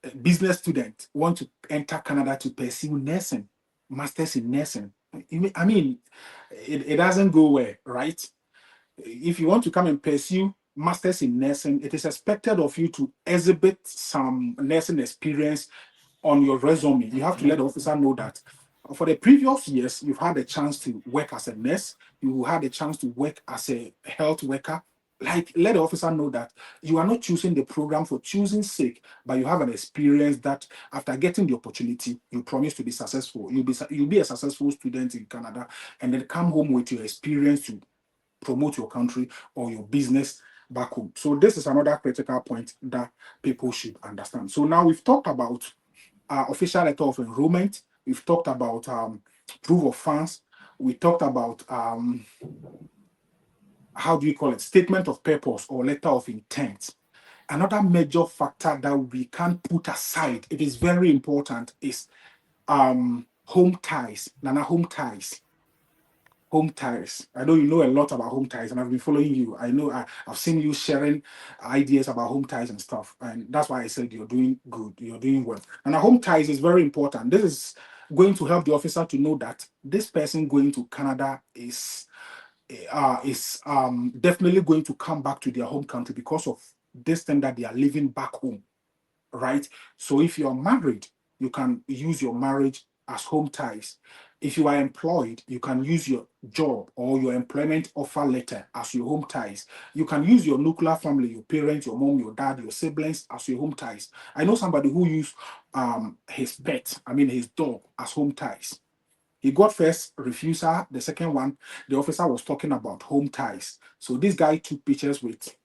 a business student want to enter Canada to pursue nursing, masters in nursing. I mean, it doesn't go well, right? If you want to come and pursue masters in nursing, it is expected of you to exhibit some nursing experience on your resume. You have to let the officer know that for the previous years, you've had a chance to work as a nurse, you had a chance to work as a health worker. Like, let the officer know that you are not choosing the program for choosing sake, but you have an experience that after getting the opportunity, you promise to be successful. You'll be a successful student in Canada, and then come home with your experience to promote your country or your business back home. So this is another critical point that people should understand. So now we've talked about official letter of enrollment. We've talked about proof of funds. We talked about how do you call it? Statement of purpose or letter of intent. Another major factor that we can't put aside, it is very important, is home ties. Nana, home ties. Home ties. I know you know a lot about home ties, and I've been following you. I know I've seen you sharing ideas about home ties and stuff, and that's why I said you're doing good, you're doing well. And a home ties is very important. This is going to help the officer to know that this person going to Canada is definitely going to come back to their home country because of this thing that they are living back home, right? So if you're married, you can use your marriage as home ties. If you are employed, you can use your job or your employment offer letter as your home ties. You can use your nuclear family, your parents, your mom, your dad, your siblings as your home ties. I know somebody who used his pet, I mean his dog, as home ties. He got first refusal. The second one, the officer was talking about home ties. So this guy took pictures with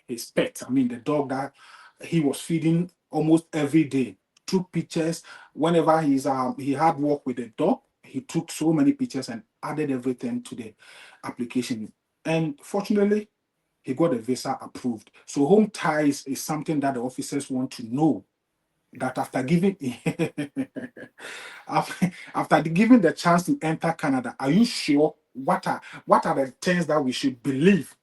his pet. I mean, the dog that he was feeding almost every day. Took pictures whenever he had work with the dog. He took so many pictures and added everything to the application. And fortunately, he got the visa approved. So home ties is something that the officers want to know that after giving after giving the chance to enter Canada, are you sure what are the things that we should believe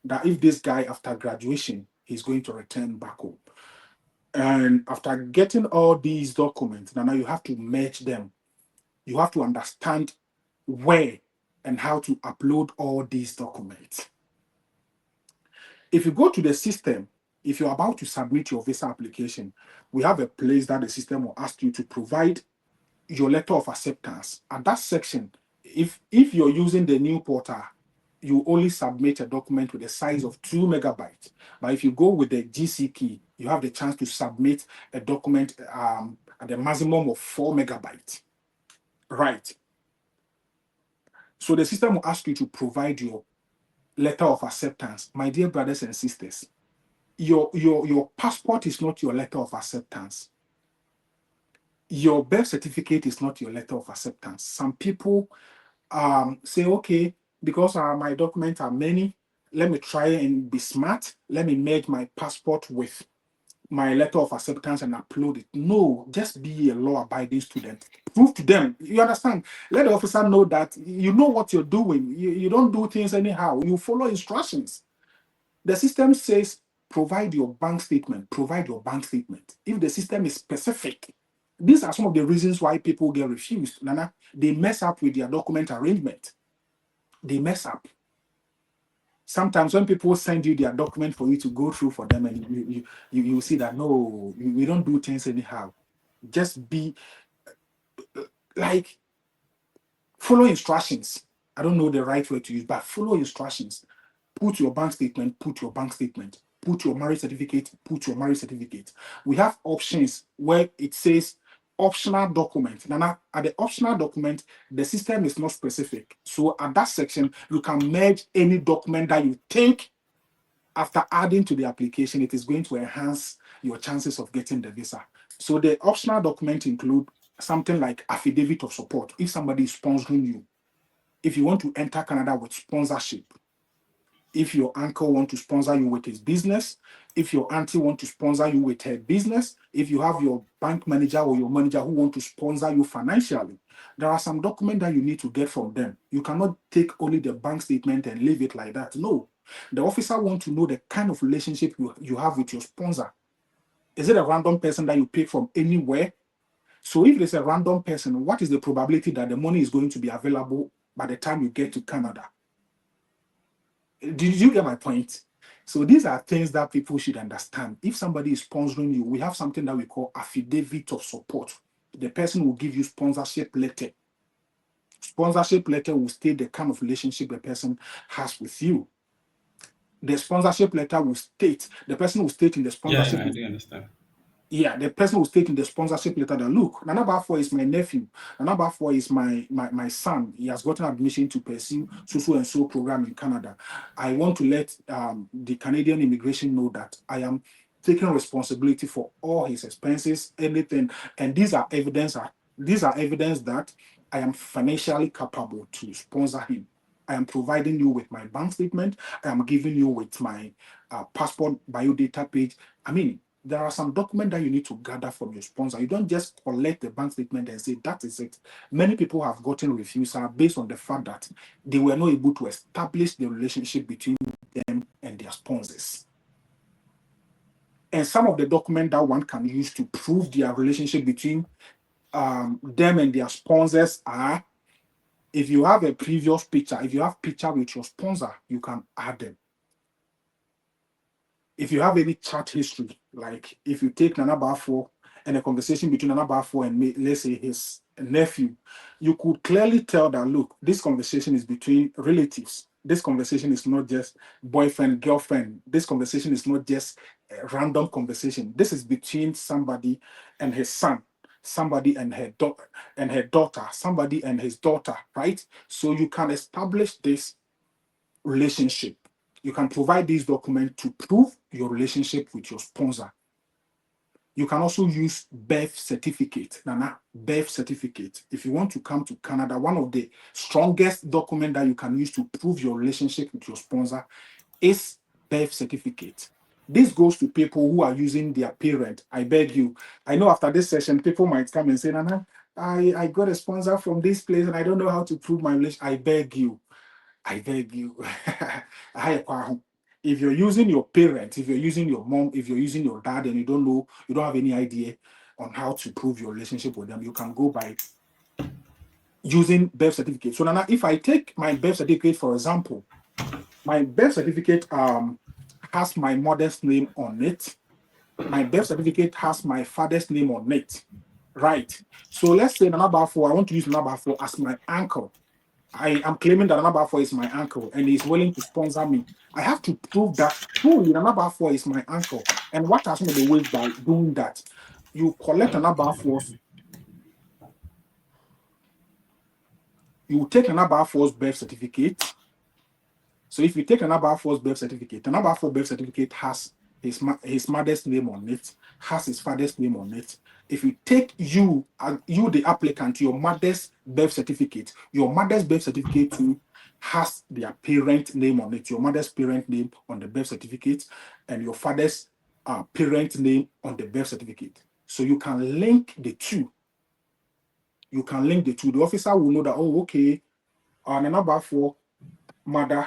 that if this guy after graduation he's going to return back home. And after getting all these documents, now you have to merge them. You have to understand where and how to upload all these documents. If you go to the system, if you're about to submit your visa application, we have a place that the system will ask you to provide your letter of acceptance. At that section, if you're using the new portal, you only submit a document with a size of 2 megabytes. But if you go with the GC key, you have the chance to submit a document at the maximum of 4 megabytes. Right. So the system will ask you to provide your letter of acceptance. My dear brothers and sisters, your passport is not your letter of acceptance. Your birth certificate is not your letter of acceptance. Some people say, okay, because my documents are many, let me try and be smart. Let me merge my passport with my letter of acceptance and upload it. No, just be a law-abiding student. Prove to them. You understand? Let the officer know that you know what you're doing. You don't do things anyhow. You follow instructions. The system says provide your bank statement. Provide your bank statement. If the system is specific, these are some of the reasons why people get refused. Nana, they mess up with their document arrangement. They mess up. Sometimes when people send you their document for you to go through for them, and you see that no, we don't do things anyhow. Just be like follow instructions. I don't know the right word to use, but follow instructions. Put your bank statement, put your bank statement. Put your marriage certificate, put your marriage certificate. We have options where it says optional document. Now, at the optional document, the system is not specific. So at that section, you can merge any document that you think after adding to the application, it is going to enhance your chances of getting the visa. So the optional document include something like affidavit of support. If somebody is sponsoring you, if you want to enter Canada with sponsorship, if your uncle want to sponsor you with his business, if your auntie want to sponsor you with her business, if you have your bank manager or your manager who want to sponsor you financially, there are some documents that you need to get from them. You cannot take only the bank statement and leave it like that. No. The officer want to know the kind of relationship you have with your sponsor. Is it a random person that you pick from anywhere? So if it's a random person, what is the probability that the money is going to be available by the time you get to Canada? Did you get my point? So these are things that people should understand. If somebody is sponsoring you, we have something that we call affidavit of support. The person will give you sponsorship letter. Sponsorship letter will state the kind of relationship the person has with you. The sponsorship letter will state, the person will state in the Yeah, sponsorship. yeah, I do understand. Yeah, the person will state in the sponsorship letter that look, Nana Bafo is my nephew. Nana Bafo is my son. He has gotten admission to pursue so and so program in Canada. I want to let the Canadian immigration know that I am taking responsibility for all his expenses, anything. And these are evidence that I am financially capable to sponsor him. I am providing you with my bank statement. I am giving you with my passport biodata page. I mean, there are some documents that you need to gather from your sponsor. You don't just collect the bank statement and say that is it. Many people have gotten refusal based on the fact that they were not able to establish the relationship between them and their sponsors. And some of the documents that one can use to prove their relationship between them and their sponsors are, if you have a previous picture, if you have picture with your sponsor, you can add them. If you have any chat history, like if you take Nana Bafo and a conversation between Nana Bafo and let's say his nephew, you could clearly tell that look, this conversation is between relatives. This conversation is not just boyfriend, girlfriend. This conversation is not just a random conversation. This is between somebody and his son, somebody and her daughter, somebody and his daughter, right? So you can establish this relationship. You can provide these documents to prove your relationship with your sponsor. You can also use birth certificate, Nana, birth certificate. If you want to come to Canada, one of the strongest documents that you can use to prove your relationship with your sponsor is birth certificate. This goes to people who are using their parent. I beg you. I know after this session, people might come and say, Nana, I got a sponsor from this place and I don't know how to prove my relationship. I beg you. I beg you. If you're using your parents, if you're using your mom, if you're using your dad, and you don't know, you don't have any idea on how to prove your relationship with them, you can go by using birth certificate. So now, if I take my birth certificate, for example, my birth certificate has my mother's name on it. My birth certificate has my father's name on it. Right. So let's say Nana Bafo, I want to use Nana Bafo as my uncle. I am claiming that Nana Bafo is my uncle and he's willing to sponsor me. I have to prove that truly Nana Bafo is my uncle. And what are some of the ways by doing that? You collect Nana Bafo's, you take Nana Bafo's birth certificate. So if you take an Abafo's birth certificate, an Abafo birth certificate has his mother's name on it, has his father's name on it. If you take you the applicant, your mother's birth certificate too has their parent name on it, your mother's parent name on the birth certificate, and your father's parent name on the birth certificate. So you can link the two. You can link the two. The officer will know that, oh, okay, an Abafo mother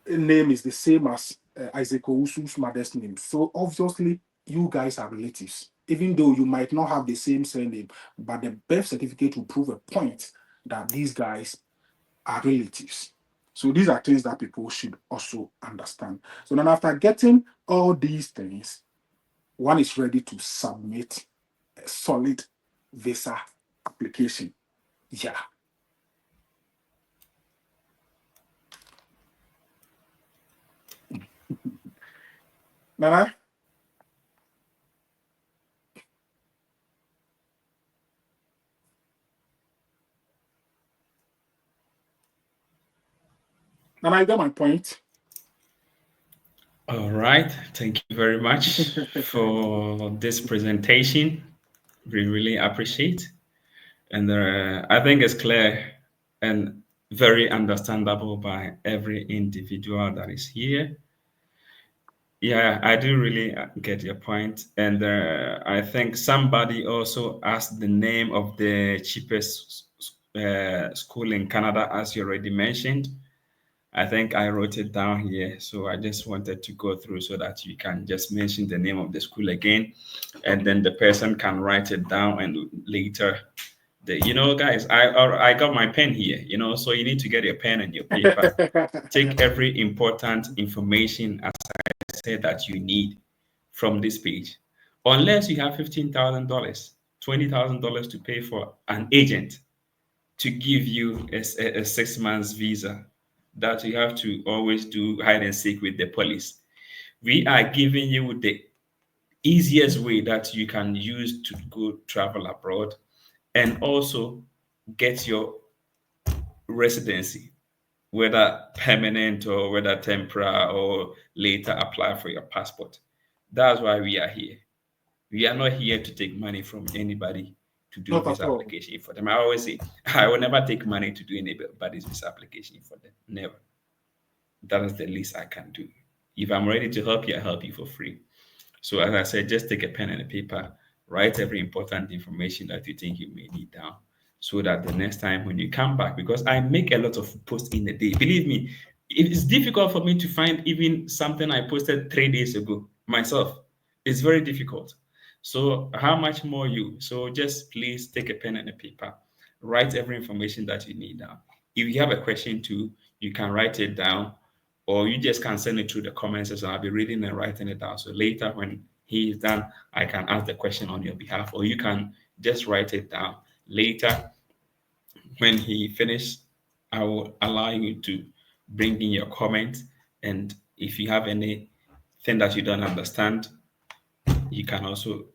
name is the same as Isaac Owusu's mother's name. So obviously, you guys are relatives. Even though you might not have the same surname, but the birth certificate will prove a point that these guys are relatives. So these are things that people should also understand. So then after getting all these things, one is ready to submit a solid visa application. Yeah. Nana, Nana, you got my point. All right. Thank you very much for this presentation. We really appreciate. And I think it's clear and very understandable by every individual that is here. Yeah, I do really get your point. And I think somebody also asked the name of the cheapest school in Canada, as you already mentioned. I think I wrote it down here. So I just wanted to go through so that you can just mention the name of the school again. And then the person can write it down and later guys, I got my pen here, so you need to get your pen and your paper. Take every important information, as I said, that you need from this page. Unless you have $15,000, $20,000 to pay for an agent to give you a 6 months visa, that you have to always do hide and seek with the police. We are giving you the easiest way that you can use to go travel abroad and also get your residency, whether permanent or whether temporary, or later apply for your passport. That's why we are here. We are not here to take money from anybody to do Not at visa all. application for them. I always say, I will never take money to do anybody's visa application for them. Never. That is the least I can do. If I'm ready to help you, I help you for free. So as I said, just take a pen and a paper, write every important information that you think you may need down, so that the next time when you come back, because I make a lot of posts in a day. Believe me, it is difficult for me to find even something I posted 3 days ago myself. It's very difficult. So how much more you? So just please take a pen and a paper, write every information that you need down. If you have a question too, you can write it down, or you just can send it through the comments section. I'll be reading and writing it down. So later, when he is done, I can ask the question on your behalf, or you can just write it down. Later, when he finishes, I will allow you to bring in your comment. And if you have anything that you don't understand, you can also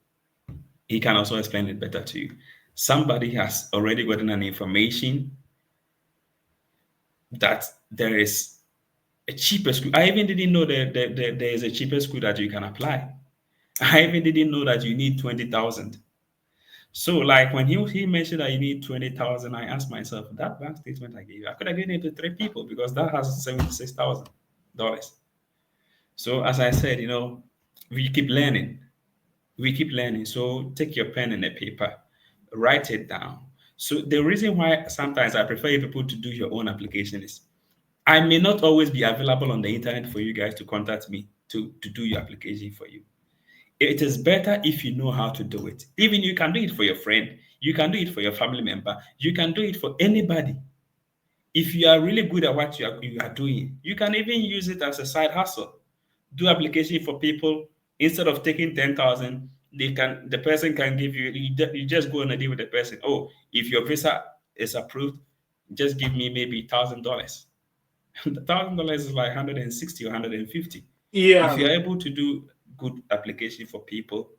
he can also explain it better to you. Somebody has already gotten an information that there is a cheaper school. I even didn't know that there is a cheaper school that you can apply. I even didn't know that you need 20,000. So, like when he mentioned that you need 20,000, I asked myself, that bank statement I gave you, I could have given it to three people because that has $76,000. So, as I said, we keep learning. We keep learning. So, take your pen and a paper, write it down. So, the reason why sometimes I prefer you people to do your own application is I may not always be available on the internet for you guys to contact me to do your application for you. It is better if you know how to do it. Even you can do it for your friend, you can do it for your family member, you can do it for anybody. If you are really good at what you are doing, you can even use it as a side hustle. Do application for people instead of taking 10,000. The person can give you. You just go on a deal with the person. Oh, if your visa is approved, just give me maybe $1,000. $1,000 is like 160 or 150. If Yeah, you're able to do good application for people,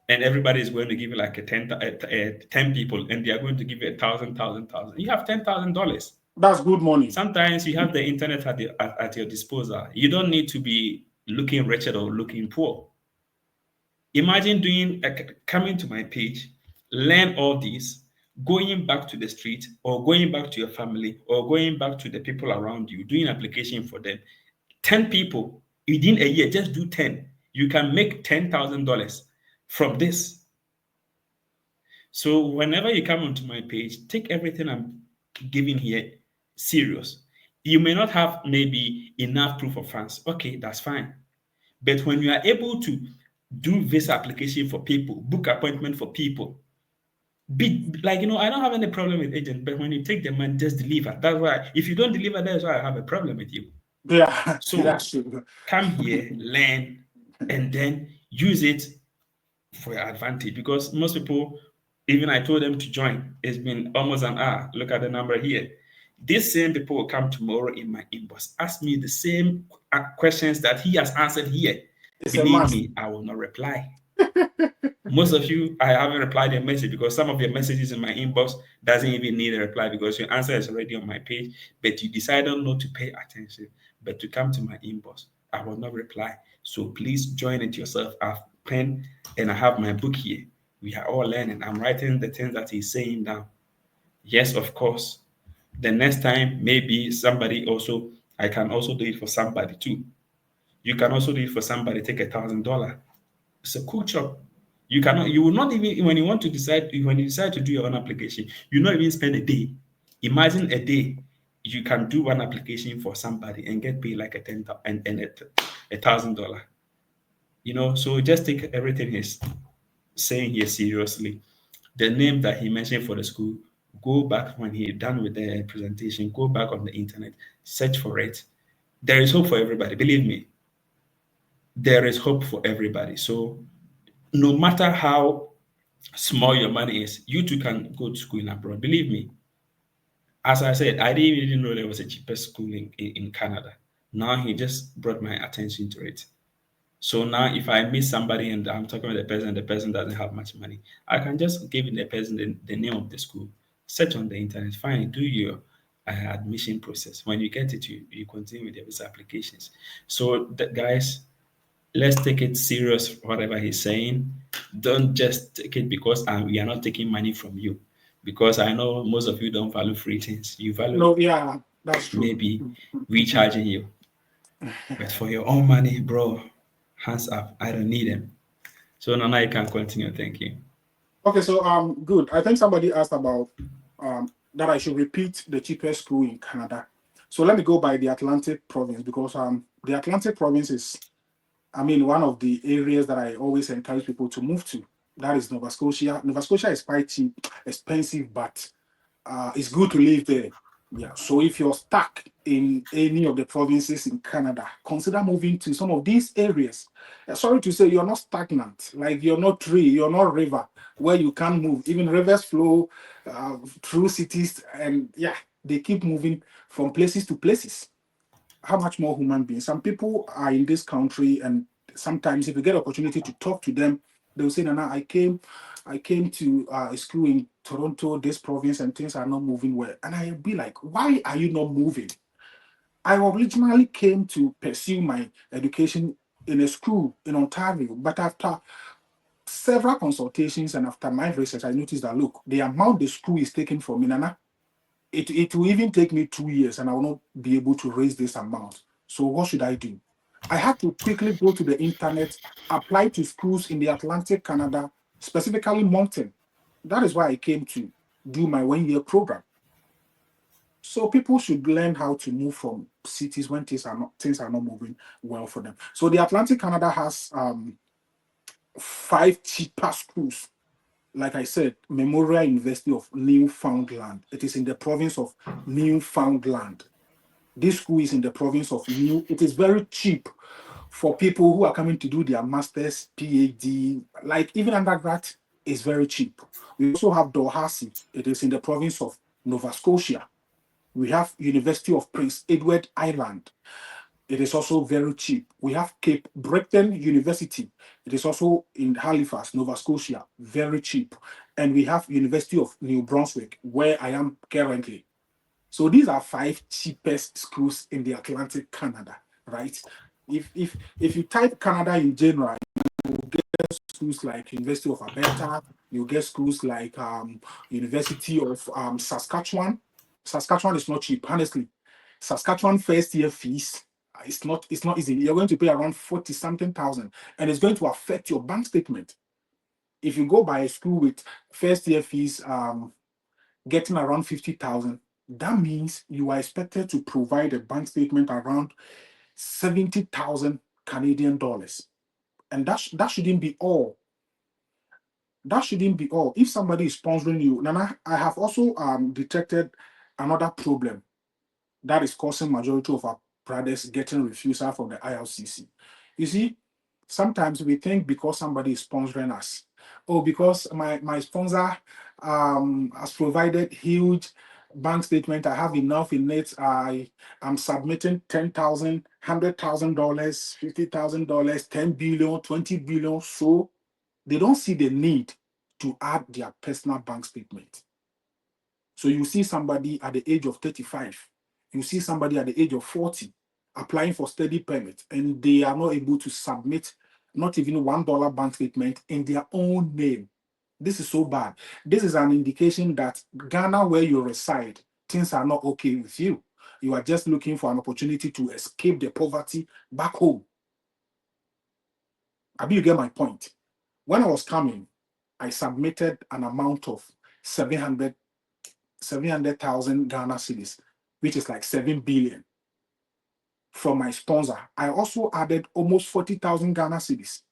and everybody is going to give you like 10 people, and they are going to give you 1,000, you have $10,000. that's good money. Sometimes you have the internet at your disposal. You don't need to be looking wretched or looking poor. Imagine doing coming to my page, learn all this, going back to the street or going back to your family or going back to the people around you, doing application for them. 10 people within a year, just do 10. You can make $10,000 from this. So whenever you come onto my page, take everything I'm giving here serious. You may not have maybe enough proof of funds. Okay, that's fine. But when you are able to do visa application for people, book appointment for people, be like I don't have any problem with agent, but when you take the money, just deliver. That's why if you don't deliver, that's why I have a problem with you. Yeah, So that's true. come here, learn, and then use it for your advantage. Because most people, even I told them to join, it's been almost an hour. Look at the number here. These same people will come tomorrow in my inbox, ask me the same questions that he has answered here. It's a Believe must. me, I will not reply. Most of you, I haven't replied your message because some of your messages in my inbox doesn't even need a reply because your answer is already on my page, but you decided not to pay attention, but to come to my inbox. I will not reply. So please join it yourself. I've pen and I have my book here. We are all learning. I'm writing the things that he's saying down. Yes, of course. The next time, maybe somebody also, I can also do it for somebody too. You can also do it for somebody, take $1,000. It's a cool job. You will not even, when you decide to do your own application, you not even spend a day. Imagine a day you can do one application for somebody and get paid like a $1,000. So just take everything he's saying here seriously. The name that he mentioned for the school, go back when he done with the presentation, go back on the internet, search for it. There is hope for everybody. Believe me, there is hope for everybody. So no matter how small your money is, you too can go to school in abroad. Believe me. As I said, I didn't even know there was a cheaper school in Canada. Now he just brought my attention to it. So now if I meet somebody and I'm talking with the person doesn't have much money, I can just give the person the name of the school, search on the internet, find, do your admission process. When you get it, you continue with your visa applications. So guys, let's take it serious, whatever he's saying. Don't just take it because we are not taking money from you. Because I know most of you don't value free things. You value No, yeah, that's true. maybe we charging you. But for your own money, bro, hands up. I don't need them. So now you can continue. Thank you. Okay, so good. I think somebody asked about that I should repeat the cheapest school in Canada. So let me go by the Atlantic province because the Atlantic province is, I mean, one of the areas that I always encourage people to move to. That is Nova Scotia. Nova Scotia is quite cheap, expensive, but it's good to live there. Yeah. So if you're stuck in any of the provinces in Canada, consider moving to some of these areas. Sorry to say, you're not stagnant. Like you're not tree, you're not river where you can't move. Even rivers flow through cities, and yeah, they keep moving from places to places. How much more human beings? Some people are in this country, and sometimes if you get opportunity to talk to them, they'll say, "Nana, I came to a school in Toronto, this province, and things are not moving well." And I'll be like, "Why are you not moving?" I originally came to pursue my education in a school in Ontario, but after several consultations and after my research, I noticed that look, the amount the school is taking from me, Nana, it will even take me 2 years and I will not be able to raise this amount. So what should I do? I had to quickly go to the internet, apply to schools in the Atlantic Canada, specifically Moncton. That is why I came to do my 1 year program. So people should learn how to move from cities when things are not moving well for them. So the Atlantic Canada has five cheaper schools. Like I said, Memorial University of Newfoundland. It is in the province of Newfoundland. This school is in the province of New. It is very cheap for people who are coming to do their masters, PhD, like even undergrad is very cheap. We also have Dalhousie. It is in the province of Nova Scotia. We have University of Prince Edward Island. It is also very cheap. We have Cape Breton University. It is also in Halifax, Nova Scotia, very cheap. And we have University of New Brunswick, where I am currently. So these are five cheapest schools in the Atlantic Canada, right? If you type Canada in general, you get schools like University of Alberta, you get schools like University of Saskatchewan. Saskatchewan is not cheap, honestly. Saskatchewan first year fees, it's not easy. You're going to pay around 40 something thousand, and it's going to affect your bank statement. If you go by a school with first year fees getting around 50,000, that means you are expected to provide a bank statement around 70,000 Canadian dollars. And that shouldn't be all. That shouldn't be all. If somebody is sponsoring you, Nana, I have also detected another problem that is causing majority of our brothers getting refusal from the ILCC. You see, sometimes we think because somebody is sponsoring us, oh, because my sponsor has provided huge bank statement, I have enough in it. I am submitting 10,000, $100,000, $50,000, 10 billion, 20 billion. So they don't see the need to add their personal bank statement. So you see somebody at the age of 35, you see somebody at the age of 40 applying for study permit, and they are not able to submit not even $1 bank statement in their own name. This is so bad. This is an indication that Ghana, where you reside, things are not okay with you. You are just looking for an opportunity to escape the poverty back home. I mean, you get my point. When I was coming, I submitted an amount of 700,000 Ghana cedis, which is like 7 billion from my sponsor. I also added almost 40,000 Ghana cedis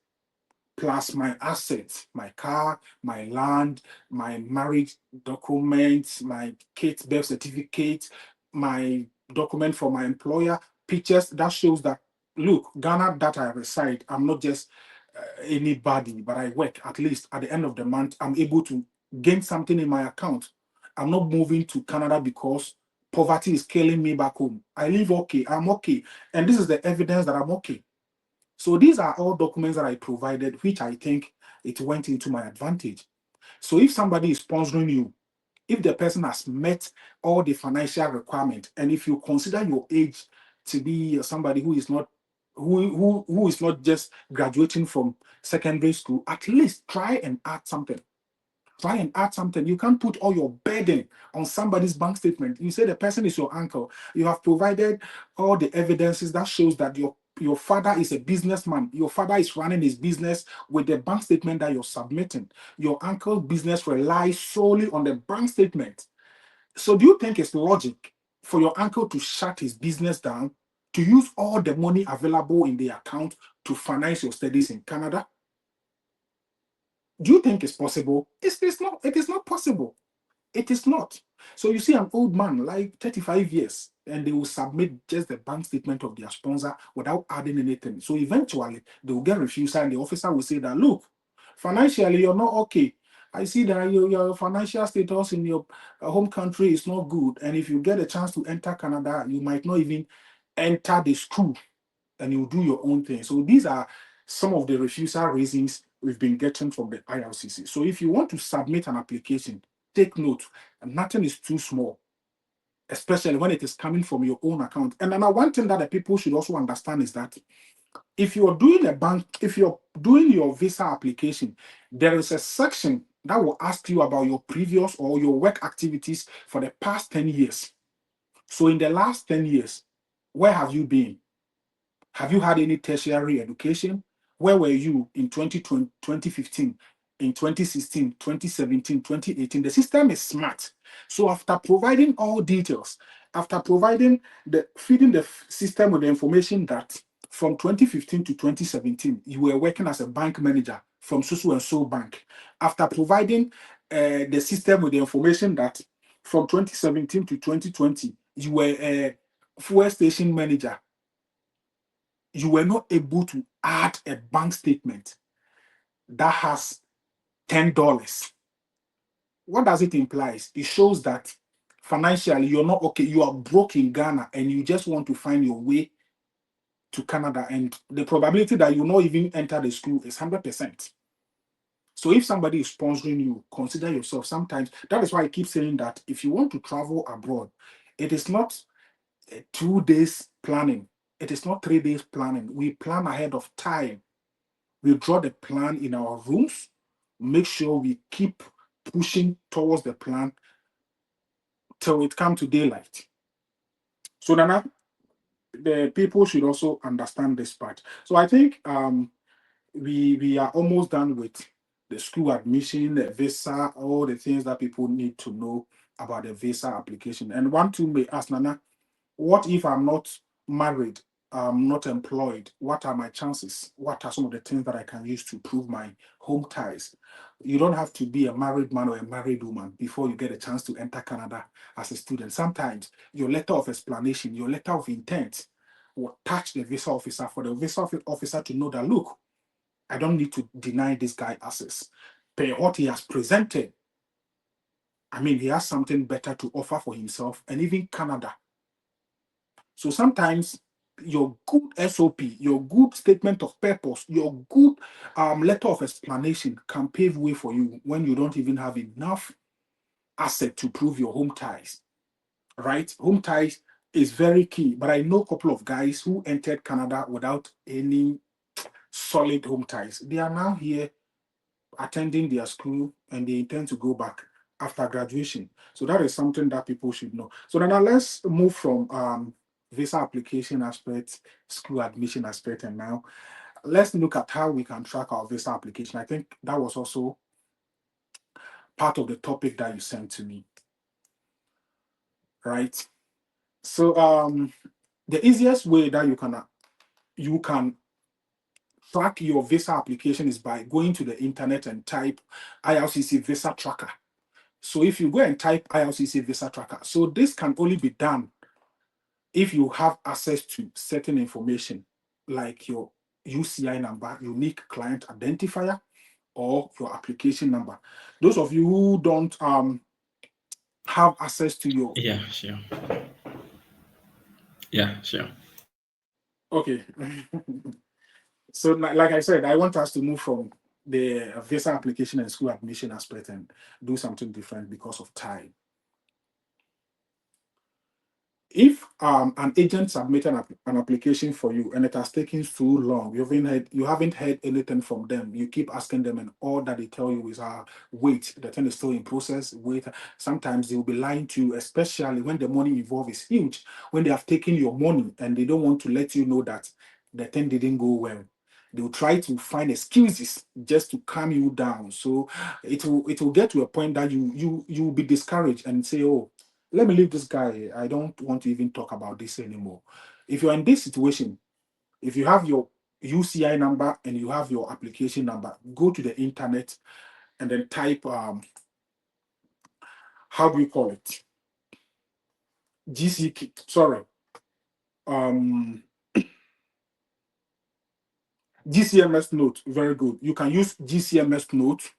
plus my assets, my car, my land, my marriage documents, my kid's birth certificate, my document from my employer, pictures that shows that, look, Ghana that I reside, I'm not just anybody, but I work. At least at the end of the month, I'm able to gain something in my account. I'm not moving to Canada because poverty is killing me back home. I live okay, I'm okay. And this is the evidence that I'm okay. So these are all documents that I provided, which I think it went into my advantage. So if somebody is sponsoring you, if the person has met all the financial requirements, and if you consider your age to be somebody who is not who is not just graduating from secondary school, at least try and add something. Try and add something. You can't put all your burden on somebody's bank statement. You say the person is your uncle. You have provided all the evidences that shows that your father is a businessman. Your father is running his business with the bank statement that you're submitting. Your uncle's business relies solely on the bank statement. So do you think it's logic for your uncle to shut his business down to use all the money available in the account to finance your studies in Canada? Do you think it's possible? It's not. It is not possible. It is not. So you see an old man, like 35 years, and they will submit just the bank statement of their sponsor without adding anything. So eventually they will get refusal, and the officer will say that, look, financially you're not okay. I see that your financial status in your home country is not good. And if you get a chance to enter Canada, you might not even enter the school, and you do your own thing. So these are some of the refusal reasons we've been getting from the IRCC. So if you want to submit an application, take note, nothing is too small, especially when it is coming from your own account. And then one thing that the people should also understand is that if you're doing your visa application, there is a section that will ask you about your previous or your work activities for the past 10 years. So in the last 10 years, where have you been? Have you had any tertiary education? Where were you in 2020, 2015, in 2016, 2017, 2018? The system is smart. So after providing all details, After feeding the system with the information that from 2015 to 2017, you were working as a bank manager from Susu and So Bank. After providing the system with the information that from 2017 to 2020, you were a fuel station manager, you were not able to add a bank statement that has $10. What does it imply? It shows that financially you're not okay, you are broke in Ghana and you just want to find your way to Canada, and the probability that you not even enter the school is 100%. So if somebody is sponsoring you, consider yourself. Sometimes that is why I keep saying that if you want to travel abroad, it is not 2 days planning, it is not 3 days planning. We plan ahead of time. We draw the plan in our rooms, make sure we keep pushing towards the plan till it come to daylight. So Nana, the people should also understand this part. So I think we are almost done with the school admission, the visa, all the things that people need to know about the visa application. And one two may ask, Nana, what if I'm not married? I'm not employed. What are my chances? What are some of the things that I can use to prove my home ties? You don't have to be a married man or a married woman before you get a chance to enter Canada as a student. Sometimes your letter of explanation, your letter of intent will touch the visa officer for the visa officer to know that, look, I don't need to deny this guy access. Per what he has presented, I mean, he has something better to offer for himself and even Canada. So sometimes your good SOP, your good statement of purpose, your good letter of explanation can pave way for you when you don't even have enough asset to prove your home ties, right? Home ties is very key, but I know a couple of guys who entered Canada without any solid home ties. They are now here attending their school and they intend to go back after graduation. So that is something that people should know. So now let's move from visa application aspect, school admission aspect, and now let's look at how we can track our visa application. I think that was also part of the topic that you sent to me, right? So the easiest way that you can track your visa application is by going to the internet and type IRCC visa tracker. So if you go and type IRCC visa tracker, so this can only be done if you have access to certain information like your UCI number, unique client identifier, or your application number. Those of you who don't have access to your Yeah, sure. Yeah, sure. okay. So like I said, I want us to move from the visa application and school admission aspect and do something different because of time. If an agent submitted an application for you and it has taken too long, you haven't heard anything from them. You keep asking them, and all that they tell you is, wait, the thing is still in process. Wait, sometimes they will be lying to you, especially when the money involved is huge. When they have taken your money and they don't want to let you know that the thing didn't go well, they will try to find excuses just to calm you down. So it will get to a point that you will be discouraged and say, oh, let me leave this guy. I don't want to even talk about this anymore. If you're in this situation, if you have your UCI number and you have your application number, go to the internet and then type how do we call it? GCK, sorry, um, GCMS note. Very good. You can use GCMS note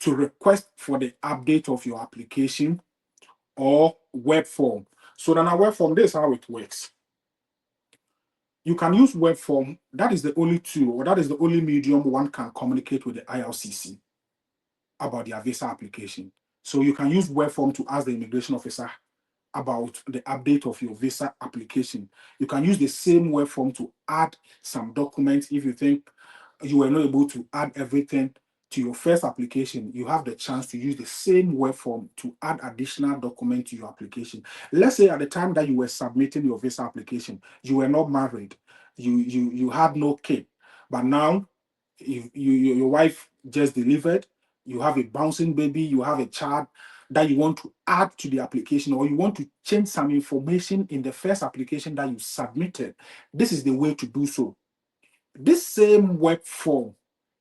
to request for the update of your application or web form. So then a web form, this is how it works. You can use web form. That is the only tool, or that is the only medium one can communicate with the IRCC about their visa application. So you can use web form to ask the immigration officer about the update of your visa application. You can use the same web form to add some documents if you think you were not able to add everything to your first application. You have the chance to use the same web form to add additional documents to your application. Let's say at the time that you were submitting your visa application, you were not married, you had no kid, but now if your wife just delivered, you have a bouncing baby, you have a child, that you want to add to the application, or you want to change some information in the first application that you submitted, this is the way to do so. This same web form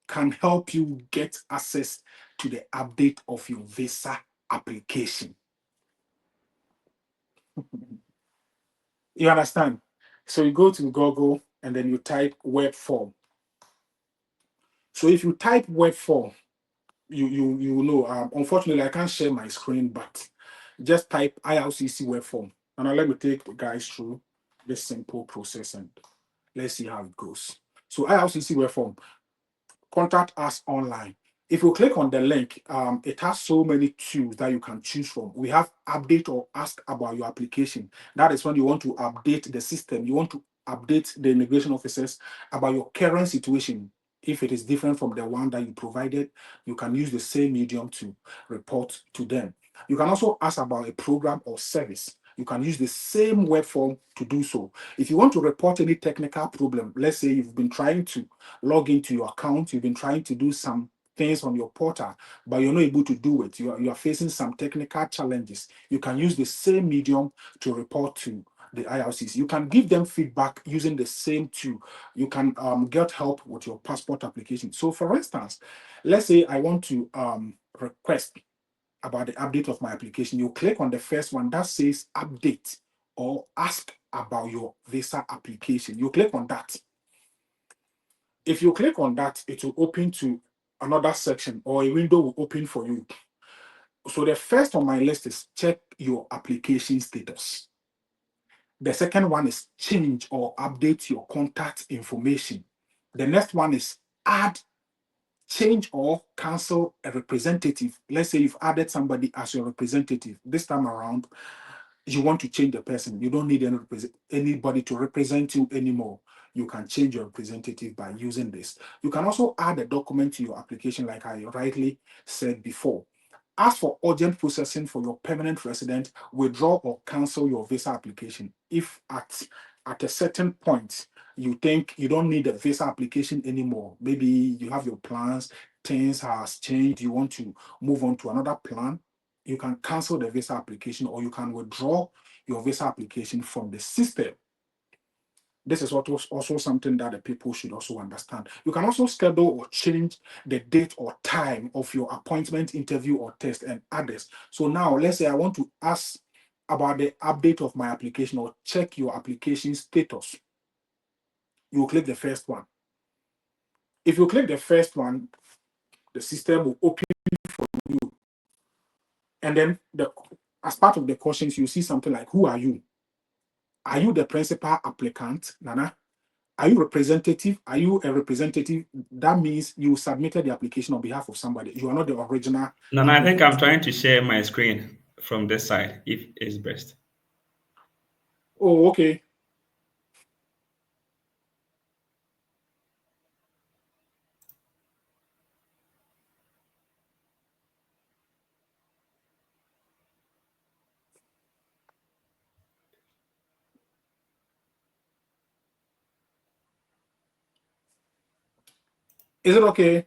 can help you get access to the update of your visa application. You understand? So you go to Google and then you type web form. So if you type web form, you know. Unfortunately, I can't share my screen, but just type IRCC web form, and now let me take the guys through this simple process and let's see how it goes. So IRCC web form, contact us online. If you click on the link, it has so many tools that you can choose from. We have update or ask about your application. That is when you want to update the system. You want to update the immigration officers about your current situation. If it is different from the one that you provided, you can use the same medium to report to them. You can also ask about a program or service. You can use the same web form to do so. If you want to report any technical problem, let's say you've been trying to log into your account, you've been trying to do some things on your portal, but you're not able to do it. You are facing some technical challenges. You can use the same medium to report to the IRCs. You can give them feedback using the same tool. You can get help with your passport application. So, for instance, let's say I want to request about the update of my application. You click on the first one that says update or ask about your visa application. You click on that. If you click on that, it will open to another section, or a window will open for you. So the first on my list is check your application status. The second one is change or update your contact information. The next one is add, change, or cancel a representative. Let's say you've added somebody as your representative. This time around, you want to change the person. You don't need anybody to represent you anymore. You can change your representative by using this. You can also add a document to your application, like I rightly said before. Ask for urgent processing for your permanent resident, withdraw or cancel your visa application. If at a certain point you think you don't need a visa application anymore, maybe you have your plans, things has changed, you want to move on to another plan, you can cancel the visa application or you can withdraw your visa application from the system. This is what was also something that the people should also understand. You can also schedule or change the date or time of your appointment, interview, or test, and others. So now, let's say I want to ask about the update of my application or check your application status. You click the first one. If you click the first one, the system will open for you. And then as part of the questions, you see something like, who are you? Are you the principal applicant, Nana? Are you representative? Are you a representative? That means you submitted the application on behalf of somebody. You are not the original No, no, I think I'm applicant. trying to share my screen from this side, if it's best. Oh, okay. Is it okay?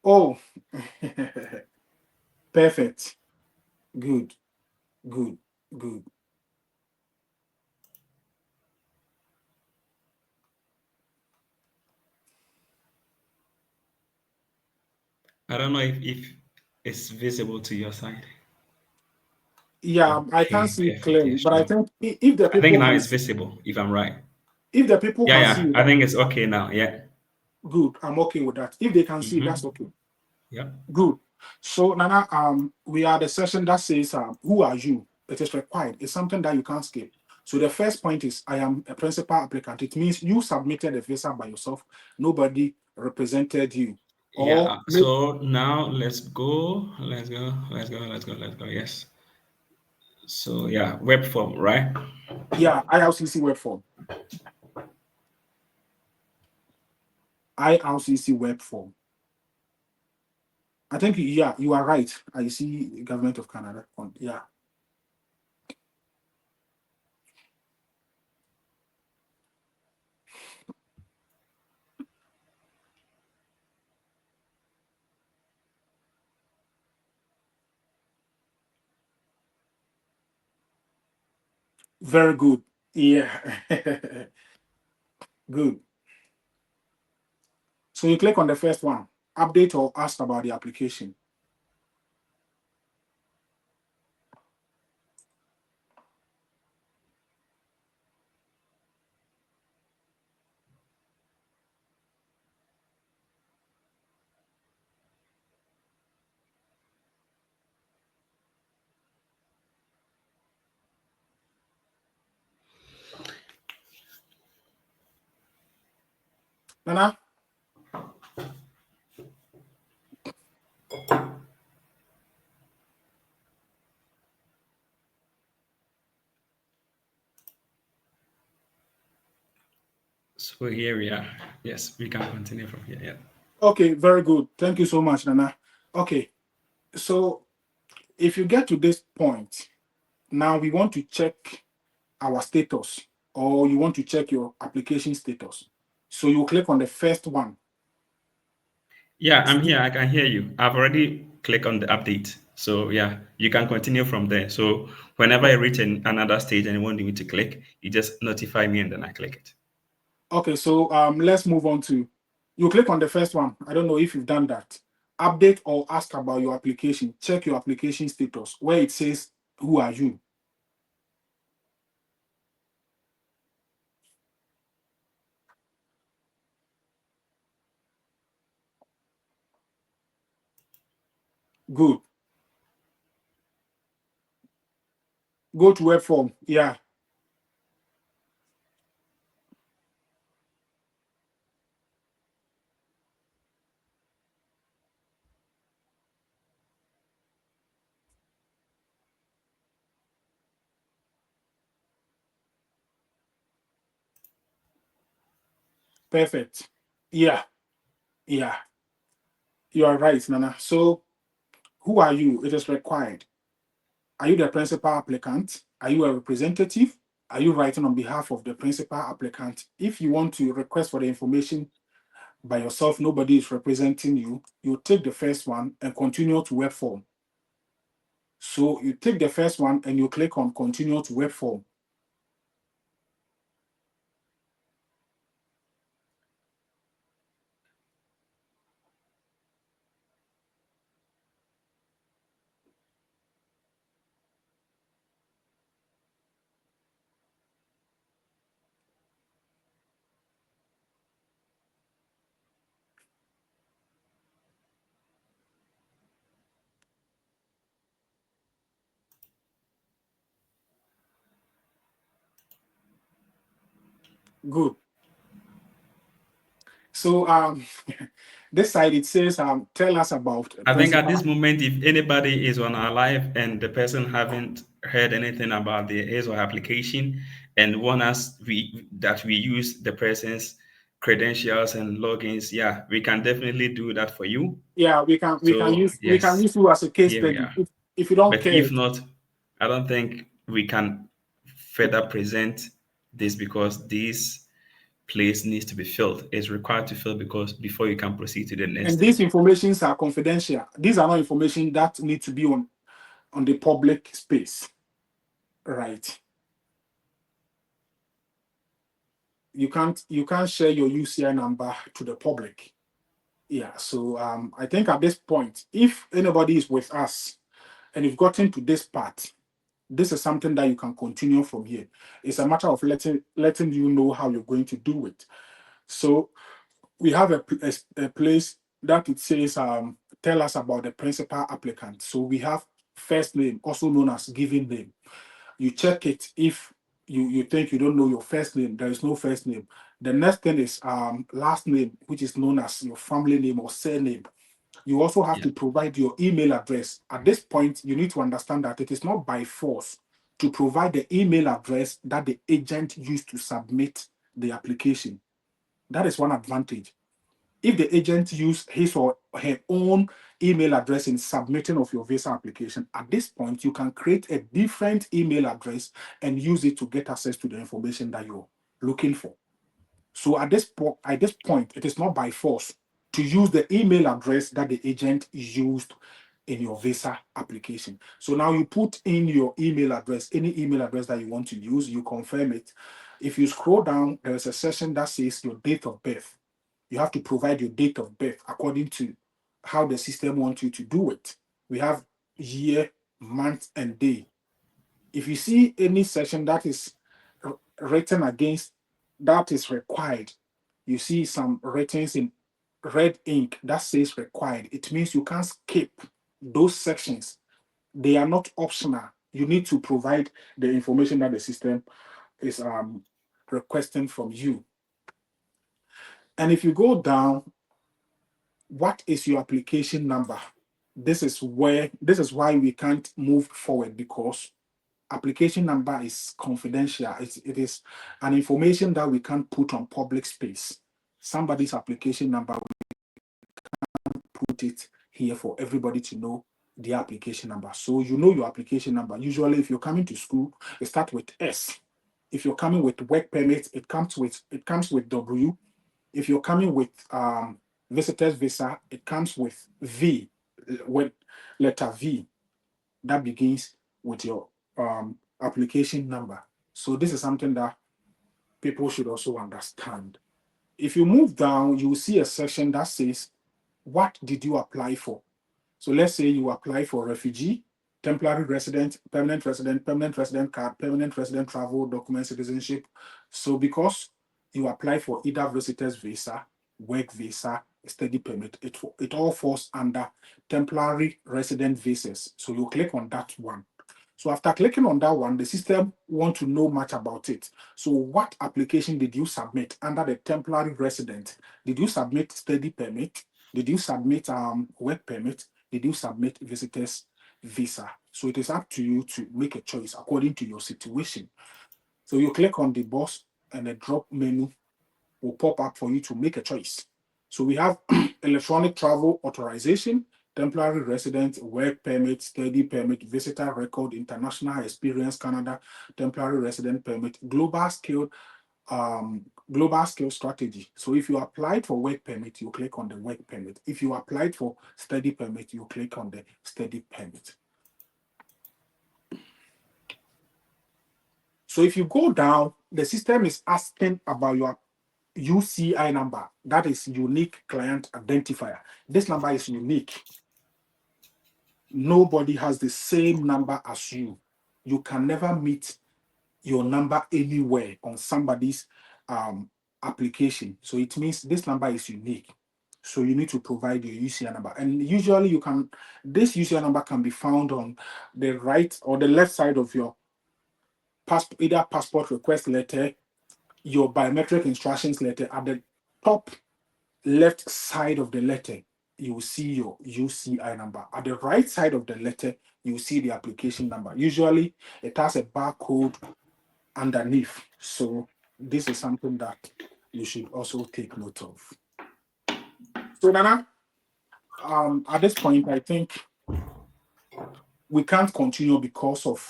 Oh, perfect. Good, good, good. I don't know if it's visible to your side. Yeah, I can't Okay, see it perfect. clearly, Yes, but I now. think if the I think people now can it's see, visible, if I'm right. if the people Yeah, can see yeah. it, I think it's okay now. Yeah. good. I'm okay with that. If they can see it, that's Mm-hmm. okay. Yeah. Good. So Nana, we are the session that says, who are you? It is required. It's something that you can't skip. So the first point is, I am a principal applicant. It means you submitted a visa by yourself. Nobody represented you. Yeah. Or So now let's go. Let's go. Let's go. Let's go. Let's go. Yes. So yeah, web form, right? yeah, IRCC web form. IRCC web form. I think yeah, you are right. I see Government of Canada. Yeah. Very good. Yeah. Good. So you click on the first one, update or ask about the application. Nana, So here we are. Yes, we can continue from here. Yeah. okay, very good. Thank you so much, Nana. Okay, so if you get to this point, now we want to check our status, or you want to check your application status. So you click on the first one. Yeah, I'm here. I can hear you. I've already clicked on the update. So yeah, you can continue from there. So whenever I reach another stage and you want me to click, you just notify me and then I click it. Okay, so let's move on to you click on the first one. I don't know if you've done that. Update or ask about your application. Check your application status where it says who are you. Good. Go to web form. Yeah, perfect. Yeah, yeah. You are right, Nana. So who are you? It is required. Are you the principal applicant? Are you a representative? Are you writing on behalf of the principal applicant? If you want to request for the information by yourself, nobody is representing you, you take the first one and continue to web form. So you take the first one and you click on continue to web form. Good. So this side it says tell us about I think at principal. this moment, if anybody is on our live and the person haven't heard anything about the his or her application and want us we use the person's credentials and logins, yeah, we can definitely do that for you. Yeah, we can So use yes, you as a case here we study. are. If you don't But care, if not, I don't think we can further present this because this place needs to be filled. It's required to fill because before you can proceed to the next and these stage. informations are confidential. These are not information that need to be on the public space, right? You can't share your UCI number to the public. Yeah. So I think at this point, if anybody is with us and you've gotten to this part, this is something that you can continue from here. It's a matter of letting you know how you're going to do it. So we have a place that it says tell us about the principal applicant. So we have first name, also known as given name. You check it if you think you don't know your first name, there is no first name. The next thing is last name, which is known as your family name or surname. You also have Yeah. to provide your email address. At this point, you need to understand that it is not by force to provide the email address that the agent used to submit the application. That is one advantage. If the agent used his or her own email address in submitting of your visa application, at this point, you can create a different email address and use it to get access to the information that you're looking for. So at this point, it is not by force to use the email address that the agent used in your visa application. So now you put in your email address, any email address that you want to use, you confirm it. If you scroll down, there's a section that says your date of birth. You have to provide your date of birth according to how the system wants you to do it. We have year, month, and day. If you see any section that is written against, that is required, you see some writings in red ink that says required, it means you can't skip those sections. They are not optional. You need to provide the information that the system is requesting from you. And if you go down, what is your application number? This is why we can't move forward, because application number is confidential. It is an information that we can't put on public space. Somebody's application number, put it here for everybody to know the application number. So you know your application number. Usually, if you're coming to school, it starts with S. If you're coming with work permit, it comes with W. If you're coming with visitor's visa, it comes with V, with letter V that begins with your application number. So this is something that people should also understand. If you move down, you will see a section that says, what did you apply for? So let's say you apply for refugee, temporary resident, permanent resident card, permanent resident travel document, citizenship. So because you apply for either visitor's visa, work visa, study permit, it all falls under temporary resident visas. So you click on that one. So after clicking on that one, the system wants to know much about it. So what application did you submit under the temporary resident? Did you submit study permit? Did you submit work permit? Did you submit visitor's visa? So it is up to you to make a choice according to your situation. So you click on the box and the drop menu will pop up for you to make a choice. So we have electronic travel authorization, temporary resident, work permit, study permit, visitor record, international experience, Canada, temporary resident permit, global skill strategy. So if you applied for work permit, you click on the work permit. If you applied for study permit, you click on the study permit. So if you go down, the system is asking about your UCI number. That is unique client identifier. This number is unique. Nobody has the same number as you. You can never meet your number anywhere on somebody's application. So it means this number is unique. So you need to provide your UCI number. And usually this UCI number can be found on the right or the left side of your either passport request letter, your biometric instructions letter. At the top left side of the letter, you will see your UCI number. At the right side of the letter, you will see the application number. Usually, it has a barcode underneath. So this is something that you should also take note of. So Nana, at this point, I think we can't continue because of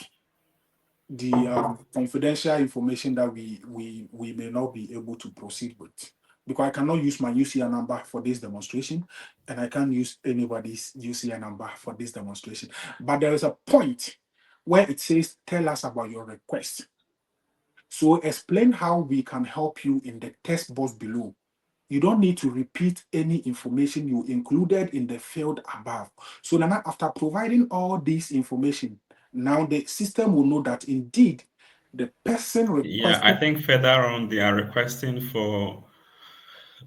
the confidential information that we may not be able to proceed with. Because I cannot use my UCI number for this demonstration, and I can't use anybody's UCI number for this demonstration. But there is a point where it says, tell us about your request. So explain how we can help you in the text box below. You don't need to repeat any information you included in the field above. So now, after providing all this information, now the system will know that indeed the person Yeah, I requested. think further on they are requesting for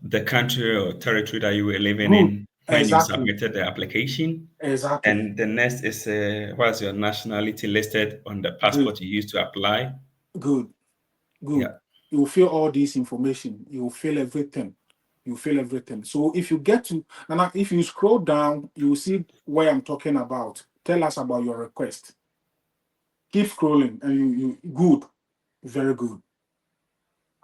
the country or territory that you were living Good. in when you Exactly. submitted the application. Exactly. And the next is what's your nationality listed on the Good. passport you used to apply. Good. Good. Yeah. You will fill all this information. You will fill everything. You fill everything. So if you get to now, if you scroll down, you will see where I'm talking about. Tell us about your request. Keep scrolling, and you good, very good.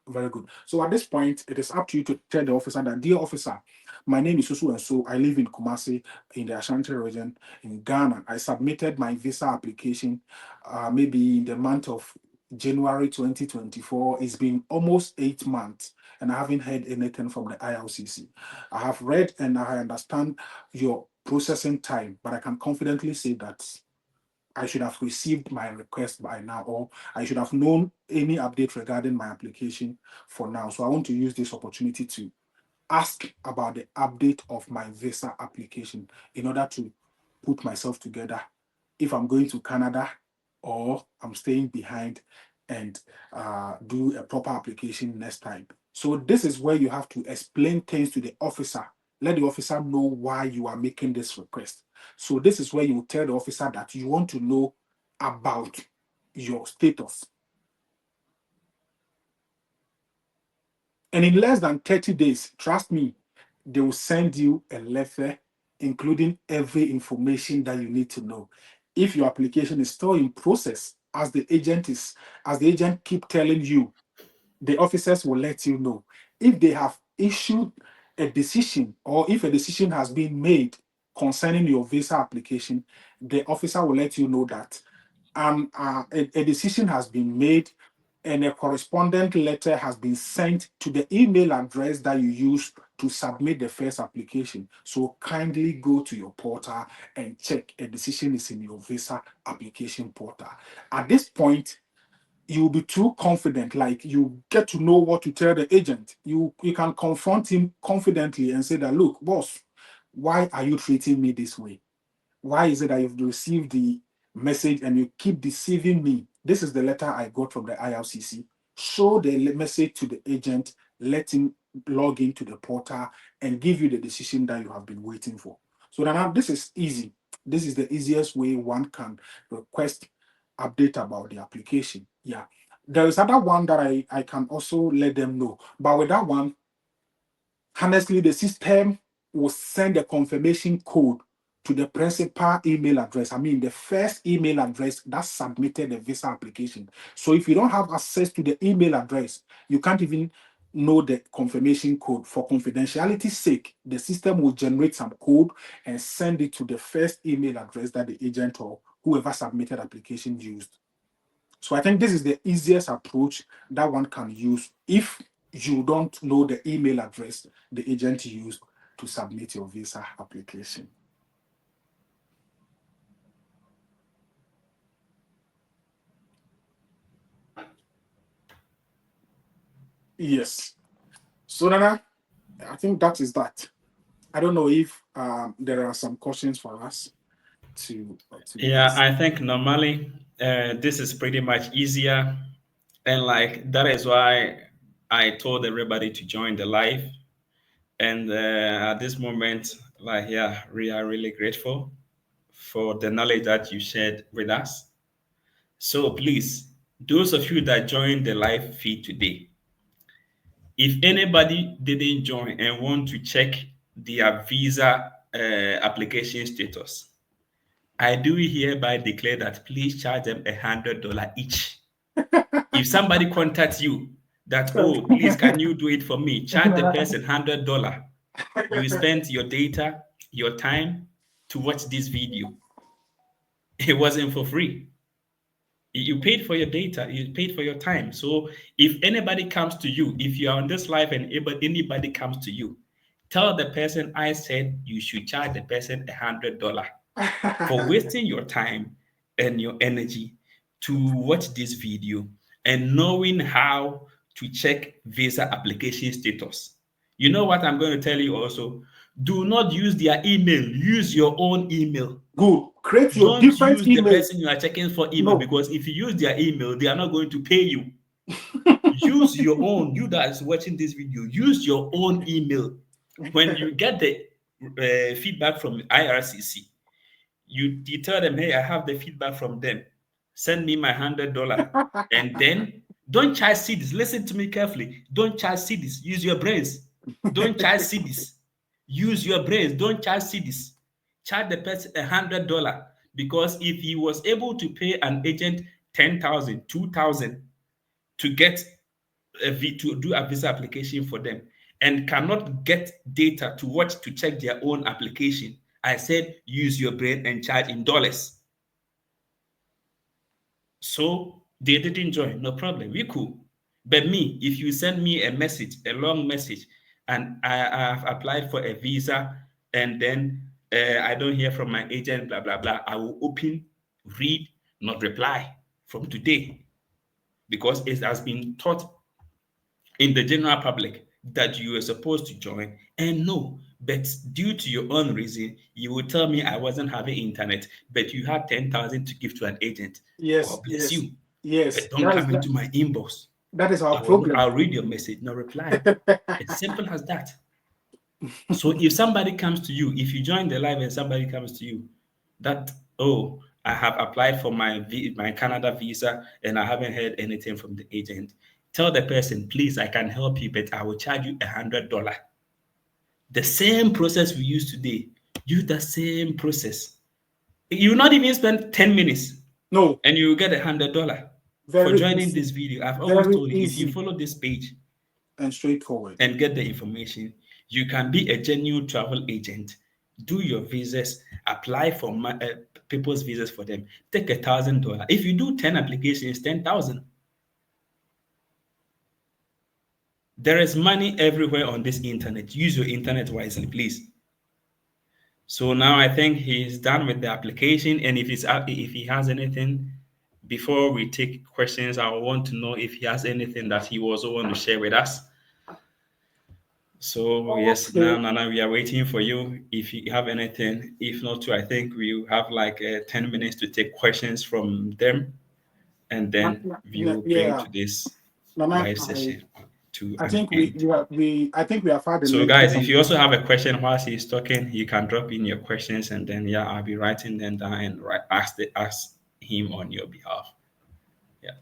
Very good. So at this point, it is up to you to tell the officer that, dear officer, my name is Susu, and so I live in Kumasi in the Ashanti region in Ghana. I submitted my visa application maybe in the month of January 2024. It's been almost 8 months, and I haven't heard anything from the IRCC. I have read and I understand your processing time, but I can confidently say that I should have received my request by now, or I should have known any update regarding my application for now. So I want to use this opportunity to ask about the update of my visa application in order to put myself together if I'm going to Canada or I'm staying behind and do a proper application next time. So this is where you have to explain things to the officer. Let the officer know why you are making this request. So this is where you tell the officer that you want to know about your status. And in less than 30 days, trust me, they will send you a letter including every information that you need to know. If your application is still in process, as the agent keep telling you, the officers will let you know. If they have issued a decision or if a decision has been made concerning your visa application, the officer will let you know that a decision has been made and a correspondent letter has been sent to the email address that you use to submit the first application. So kindly go to your portal and check a decision is in your visa application portal. At this point, you'll be too confident, like you get to know what to tell the agent. You can confront him confidently and say that, look, boss, why are you treating me this way? Why is it that you've received the message and you keep deceiving me? This is the letter I got from the IRCC. Show the message to the agent, let him log into the portal and give you the decision that you have been waiting for. So now this is easy. This is the easiest way one can request update about the application. Yeah. There is other one that I can also let them know. But with that one, honestly, the system will send a confirmation code to the principal email address. I mean, the first email address that submitted the visa application. So if you don't have access to the email address, you can't even know the confirmation code. For confidentiality's sake, the system will generate some code and send it to the first email address that the agent or whoever submitted application used. So I think this is the easiest approach that one can use if you don't know the email address the agent used to submit your visa application. Yes. So Nana, I think that is that. I don't know if there are some questions for us to Yeah, ask. I think normally this is pretty much easier. And like that is why I told everybody to join the live. And at this moment, like, yeah, we are really grateful for the knowledge that you shared with us. So please, those of you that joined the live feed today, if anybody didn't join and want to check their visa application status, I do hereby declare that please charge them $100 each. If somebody contacts you that, oh, please, can you do it for me? Charge the person $100. You spent your data, your time to watch this video. It wasn't for free. You paid for your data, you paid for your time. So if anybody comes to you, if you are on this live and anybody comes to you, tell the person I said you should charge the person $100 for wasting your time and your energy to watch this video and knowing how to check visa application status. You know what I'm going to tell you also? Do not use their email, use your own email. Good. Create your Don't different use the email. person you are checking for email, No. because if you use their email, they are not going to pay you. Use your own. You that is watching this video, use your own email. When you get the feedback from IRCC, you tell them, hey, I have the feedback from them. Send me my $100, and then don't charge CDs. Listen to me carefully. Don't charge CDs. Use your brains. Don't charge CDs. Use your brains. Don't charge CDs. Charge the person $100, because if he was able to pay an agent 10,000, 2,000 to get to do a visa application for them and cannot get data to watch to check their own application, I said use your brain and charge in dollars. So they didn't join, no problem, we cool. But me, if you send me a message, a long message, and I have applied for a visa, and then I don't hear from my agent, blah, blah, blah. I will open, read, not reply from today because it has been taught in the general public that you were supposed to join and no, but due to your own reason you will tell me I wasn't having internet but you had 10,000 to give to an agent. Yes, God bless yes, you, yes. but don't come into my inbox. That is our I'll problem. read your message, no reply. It's simple as that. So if somebody comes to you, if you join the live and somebody comes to you that, oh, I have applied for my Canada visa and I haven't heard anything from the agent, tell the person, please, I can help you, but I will charge you $100. The same process we use today, use the same process. You will not even spend 10 minutes No, and you will get $100 for very joining easy, this video. I've always very told you, if you easy follow this page and straightforward. and get the information, you can be a genuine travel agent. Do your visas, apply for people's visas for them. Take $1,000. If you do 10 applications, 10,000. There is money everywhere on this internet. Use your internet wisely, please. So now I think he's done with the application, and if he has anything before we take questions, I want to know if he has anything that he also want to share with us. So yes, now Okay. Nana, we are waiting for you. If you have anything, if not, too, I think we have like 10 minutes to take questions from them, and then we will bring Yeah, to this Nana, live session to I an think end. I think we have had a So lengthy guys, if you also conversation. have a question whilst he's talking, you can drop in your questions, and then yeah, I'll be writing them down and ask him on your behalf. Yeah.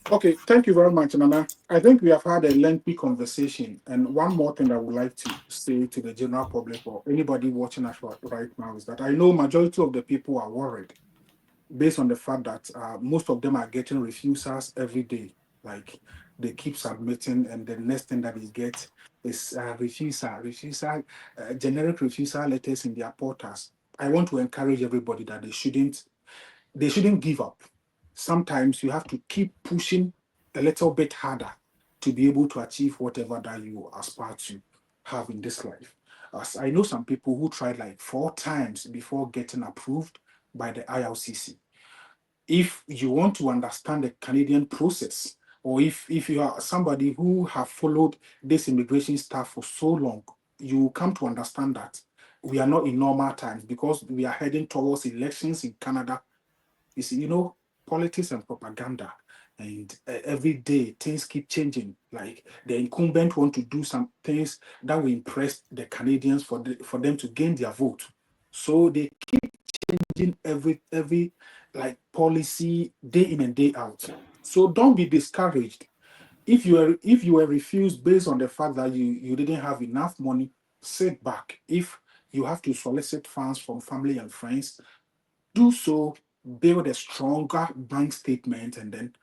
Okay, thank you very much, Nana. I think we have had a lengthy conversation, and one more thing I would like to say to the general public or anybody watching us right now is that I know majority of the people are worried based on the fact that most of them are getting refusals every day. Like they keep submitting, and the next thing that they get is generic refusal letters in their portals. I want to encourage everybody that they shouldn't give up. Sometimes you have to keep pushing a little bit harder to be able to achieve whatever that you aspire to have in this life. As I know some people who tried like 4 times before getting approved by the ILCC. If you want to understand the Canadian process, or if you are somebody who have followed this immigration stuff for so long, you come to understand that we are not in normal times because we are heading towards elections in Canada. You see, politics and propaganda, and every day things keep changing. Like the incumbent want to do some things that will impress the Canadians for them to gain their vote. So they changing every like policy day in and day out. So don't be discouraged. If you were refused based on the fact that you didn't have enough money, sit back. If you have to solicit funds from family and friends, do so, build a stronger bank statement, and then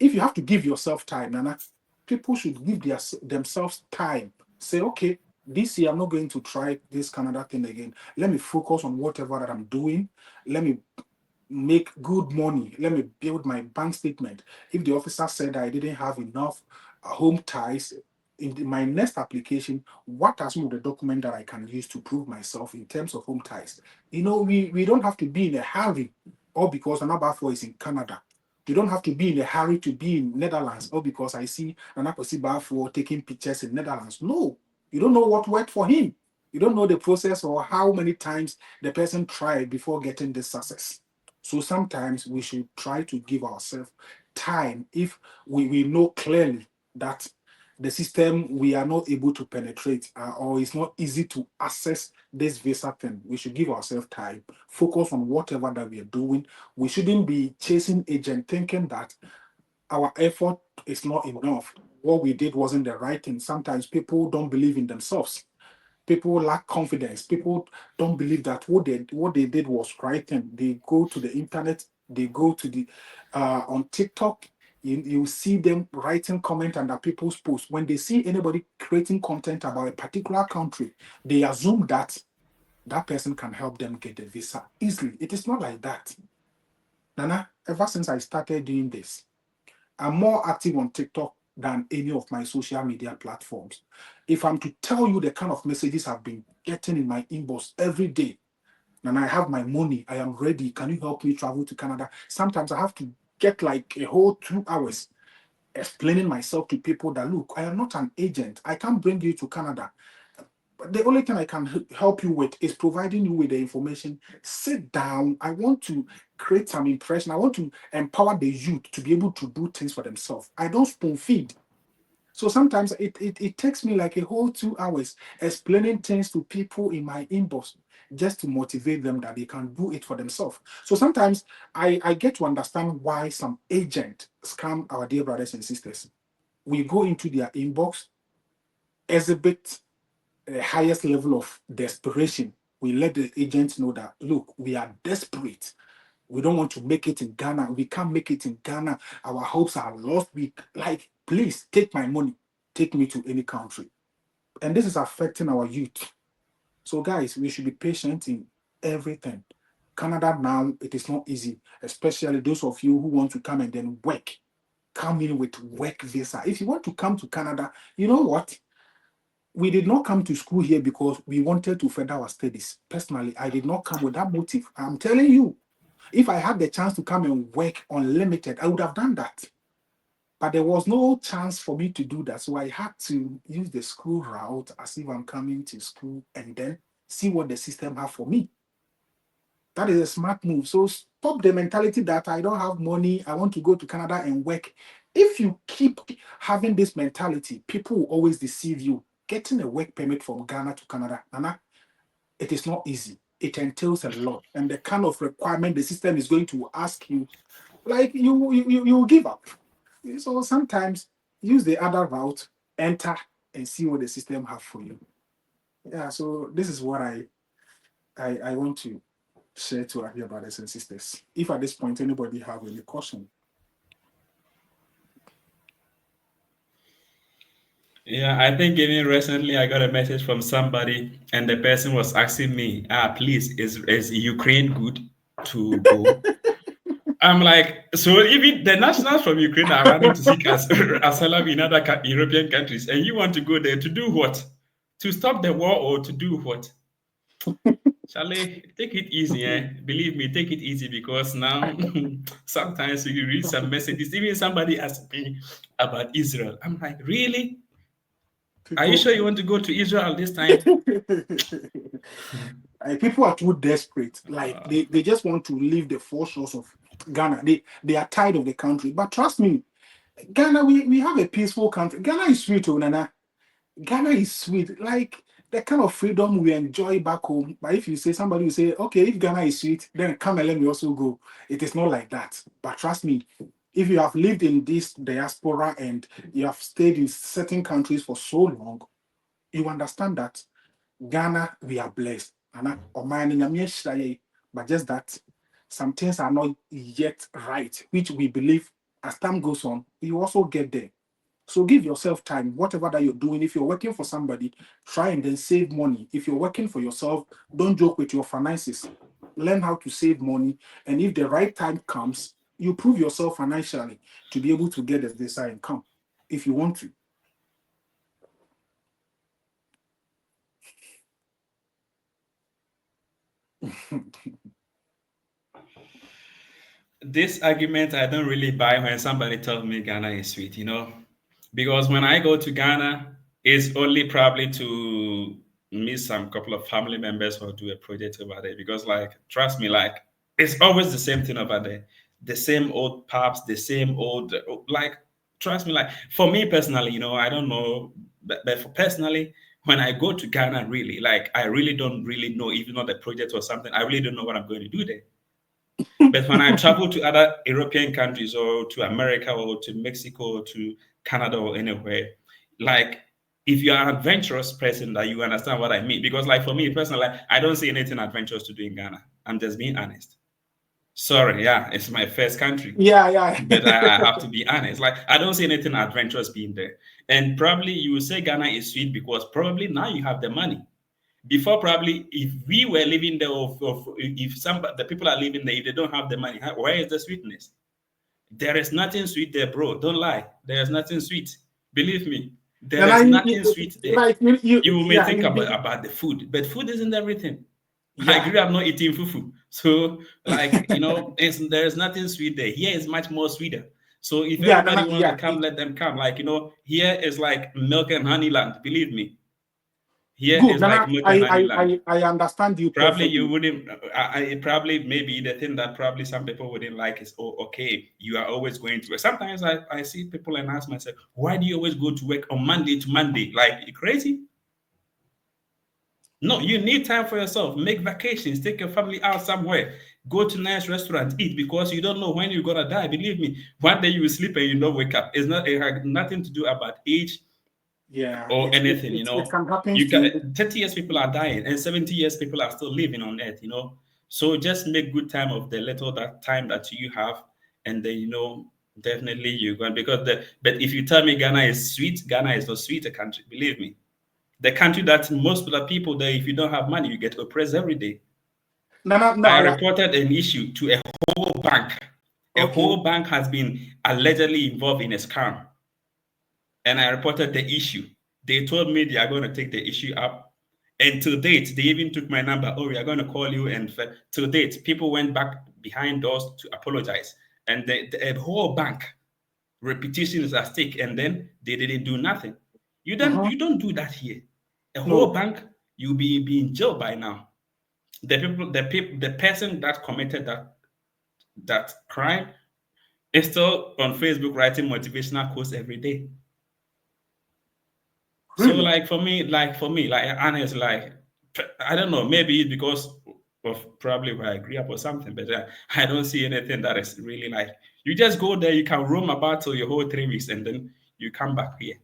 if you have to give yourself time, Nana, people should give themselves time. Say, okay, this year I'm not going to try this Canada thing again. Let me focus on whatever that I'm doing. Let me make good money. Let me build my bank statement. If the officer said I didn't have enough home ties, in my next application, what are some of the documents that I can use to prove myself in terms of home ties? We don't have to be in a hurry, or because another for is in Canada. You don't have to be in a hurry to be in Netherlands, or because I see Nana for taking pictures in Netherlands. No, you don't know what worked for him. You don't know the process or how many times the person tried before getting this success. So sometimes we should try to give ourselves time if we know clearly that the system we are not able to penetrate, or it's not easy to access this visa thing. We should give ourselves time, focus on whatever that we are doing. We shouldn't be chasing agent thinking that our effort is not enough. What we did wasn't the right thing. Sometimes people don't believe in themselves. People lack confidence. People don't believe that what they did was right thing. They go to the internet, they go to the on TikTok. You see them writing comment under people's posts. When they see anybody creating content about a particular country, they assume that that person can help them get a visa easily. It is not like that. Nana, ever since I started doing this, I'm more active on TikTok than any of my social media platforms. If I'm to tell you the kind of messages I've been getting in my inbox every day, and I have my money. I am ready. Can you help me travel to Canada? Sometimes I have to get like a whole 2 hours explaining myself to people that look, I am not an agent. I can't bring you to Canada. But the only thing I can help you with is providing you with the information. Sit down. I want to create some impression. I want to empower the youth to be able to do things for themselves. I don't spoon feed. So sometimes it takes me like a whole 2 hours explaining things to people in my inbox just to motivate them that they can do it for themselves. So sometimes I get to understand why some agent scam our dear brothers and sisters. We go into their inbox, exhibit the highest level of desperation. We let the agents know that, look, we are desperate. We don't want to make it in Ghana. We can't make it in Ghana. Our hopes are lost. We like, please take my money, take me to any country. And this is affecting our youth. So, guys, we should be patient in everything. Canada now, it is not easy, especially those of you who want to come and then work. Come in with work visa. If you want to come to Canada, you know what? We did not come to school here because we wanted to further our studies. Personally, I did not come with that motive. I'm telling you, if I had the chance to come and work unlimited, I would have done that. But there was no chance for me to do that. So I had to use the school route as if I'm coming to school and then see what the system have for me. That is a smart move. So stop the mentality that I don't have money, I want to go to Canada and work. If you keep having this mentality, people will always deceive you. Getting a work permit from Ghana to Canada, Nana, it is not easy. It entails a lot. And the kind of requirement the system is going to ask you, like you will give up. So sometimes use the other route, enter and see what the system have for you. Yeah, so this is what I want to share to our dear brothers and sisters. If at this point anybody have any question. Yeah, I think even recently I got a message from somebody, and the person was asking me, please, is Ukraine good to go? I'm like, so even the nationals from Ukraine are running to seek asylum in other European countries, and you want to go there to do what? To stop the war or to do what? Charlie, take it easy, eh? Believe me, take it easy because now sometimes you read some messages. Even somebody asked me about Israel. I'm like, really? Are you People sure you want to go to Israel this time? people are too desperate. Like Uh, they just want to leave the four shores of Ghana. They are tired of the country. But trust me, Ghana, we have a peaceful country. Ghana is sweet, oh, Nana. Ghana is sweet. Like the kind of freedom we enjoy back home. But if you say somebody will say, okay, if Ghana is sweet, then come and let me also go. It is not like that. But trust me, if you have lived in this diaspora and you have stayed in certain countries for so long, you understand that Ghana, we are blessed. But just that some things are not yet right, which we believe as time goes on, you also get there. So give yourself time, whatever that you're doing. If you're working for somebody, try and then save money. If you're working for yourself, don't joke with your finances. Learn how to save money. And if the right time comes, you prove yourself financially to be able to get the desired income if you want to. this argument I don't really buy when somebody tells me Ghana is sweet, because when I go to Ghana, it's only probably to meet some couple of family members or do a project over there. Because, like, trust me, like, it's always the same thing over there. The same old pubs, the same old, like, trust me, like, for me personally, I don't know, but for personally, when I go to Ghana, really, like, I really don't really know, even though the project or something, I really don't know what I'm going to do there. But when I travel to other European countries or to America or to Mexico or to Canada or anywhere, like if you are an adventurous person, that you understand what I mean. Because like for me personally, like, I don't see anything adventurous to do in Ghana. I'm just being honest. Sorry, yeah, it's my first country. Yeah, yeah. But I have to be honest. Like I don't see anything adventurous being there. And probably you will say Ghana is sweet because probably now you have the money. Before, probably, if we were living there, if some the people are living there, if they don't have the money, where is the sweetness? There is nothing sweet there, bro. Don't lie. There is nothing sweet. Believe me, there And is nothing sweet there. like You may yeah, think about the food, but food isn't everything. I Yeah, grew up not eating fufu. So, like, there's nothing sweet there. Here is much more sweeter. So, if yeah, everybody wants to yeah. come, let them come. Like, here is like milk and honey land. Believe me, here Good, is like Nana. milk and honey land. I understand you Probably you perfectly. wouldn't, probably maybe the thing that probably some people wouldn't like is, oh, okay, you are always going to work. Sometimes I see people and ask myself, why do you always go to work on Monday to Monday? Like, you crazy? No, you need time for yourself. Make vacations. Take your family out somewhere. Go to nice restaurant. Eat because you don't know when you're gonna die. Believe me. One day you will sleep and you don't wake up. It has nothing to do about age Yeah, or anything. it can happen You to. can 30 years people are dying and 70 years people are still living on earth. So just make good time of the little that time that you have, and then definitely you're going because the but if you tell me Ghana is sweet, Ghana is not sweet a country. Believe me. The country that most of the people there, if you don't have money, you get oppressed every day. Nana, I no, yeah. reported an issue to a whole bank. A Okay. whole bank has been allegedly involved in a scam, and I reported the issue. They told me they are going to take the issue up. And to date, they even took my number. Oh, we are going to call you. And to date, people went back behind doors to apologize. And the whole bank reputation is at stake. And then they didn't do nothing. You don't Mm-hmm. you don't do that here. A whole No, bank, you'll be in jail by now. The person that committed that crime is still on Facebook writing motivational quotes every day. So really. like for me, like honest, like I don't know, maybe it's because of probably where I grew up or something, but I don't see anything that is really like you just go there, you can roam about till your whole 3 weeks, and then you come back here.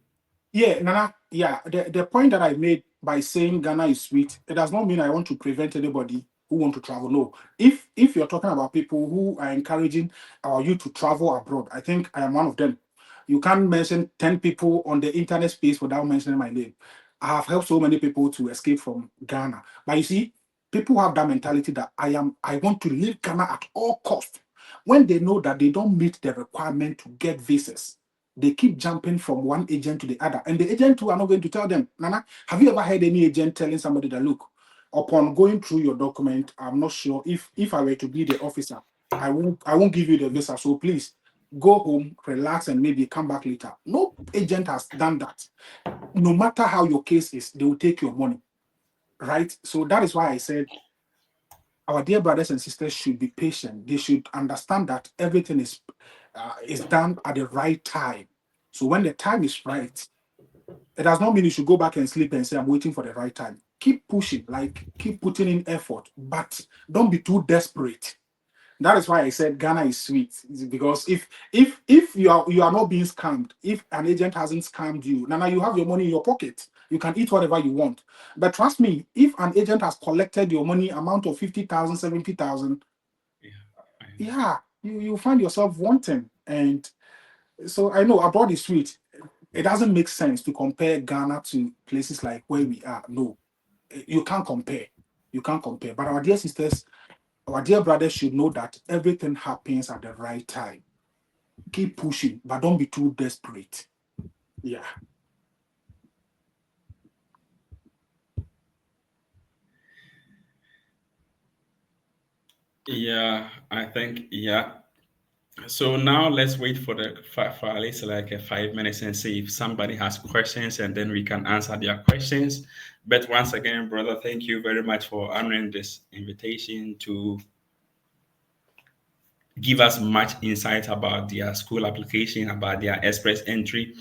Yeah, Nana, yeah, the point that I made by saying Ghana is sweet, it does not mean I want to prevent anybody who want to travel. No. If you're talking about people who are encouraging our youth to travel abroad, I think I am one of them. You can't mention 10 people on the internet space without mentioning my name. I have helped so many people to escape from Ghana. But you see, people have that mentality that I want to leave Ghana at all cost. When they know that they don't meet the requirement to get visas, they keep jumping from one agent to the other. And the agent too are not going to tell them, Nana, have you ever heard any agent telling somebody that, look, upon going through your document, I'm not sure if I were to be the officer, I won't give you the visa. So please go home, relax, and maybe come back later. No agent has done that. No matter how your case is, they will take your money. Right? So that is why I said our dear brothers and sisters should be patient. They should understand that everything is done at the right time. So when the time is right, it does not mean you should go back and sleep and say, I'm waiting for the right time. Keep pushing, like keep putting in effort, but don't be too desperate. That is why I said Ghana is sweet. Because if you are not being scammed, if an agent hasn't scammed you, now you have your money in your pocket. You can eat whatever you want. But trust me, if an agent has collected your money amount of 50,000, 70,000, Yeah, I know. yeah, you find yourself wanting. And so I know abroad is sweet. It doesn't make sense to compare Ghana to places like where we are. No, you can't compare. You can't compare. But our dear sisters, our dear brothers should know that everything happens at the right time. Keep pushing, but don't be too desperate. Yeah. Yeah, I think yeah. So now let's wait for at least like 5 minutes and see if somebody has questions, and then we can answer their questions. But once again, brother, thank you very much for honoring this invitation to give us much insight about their school application, about their express entry.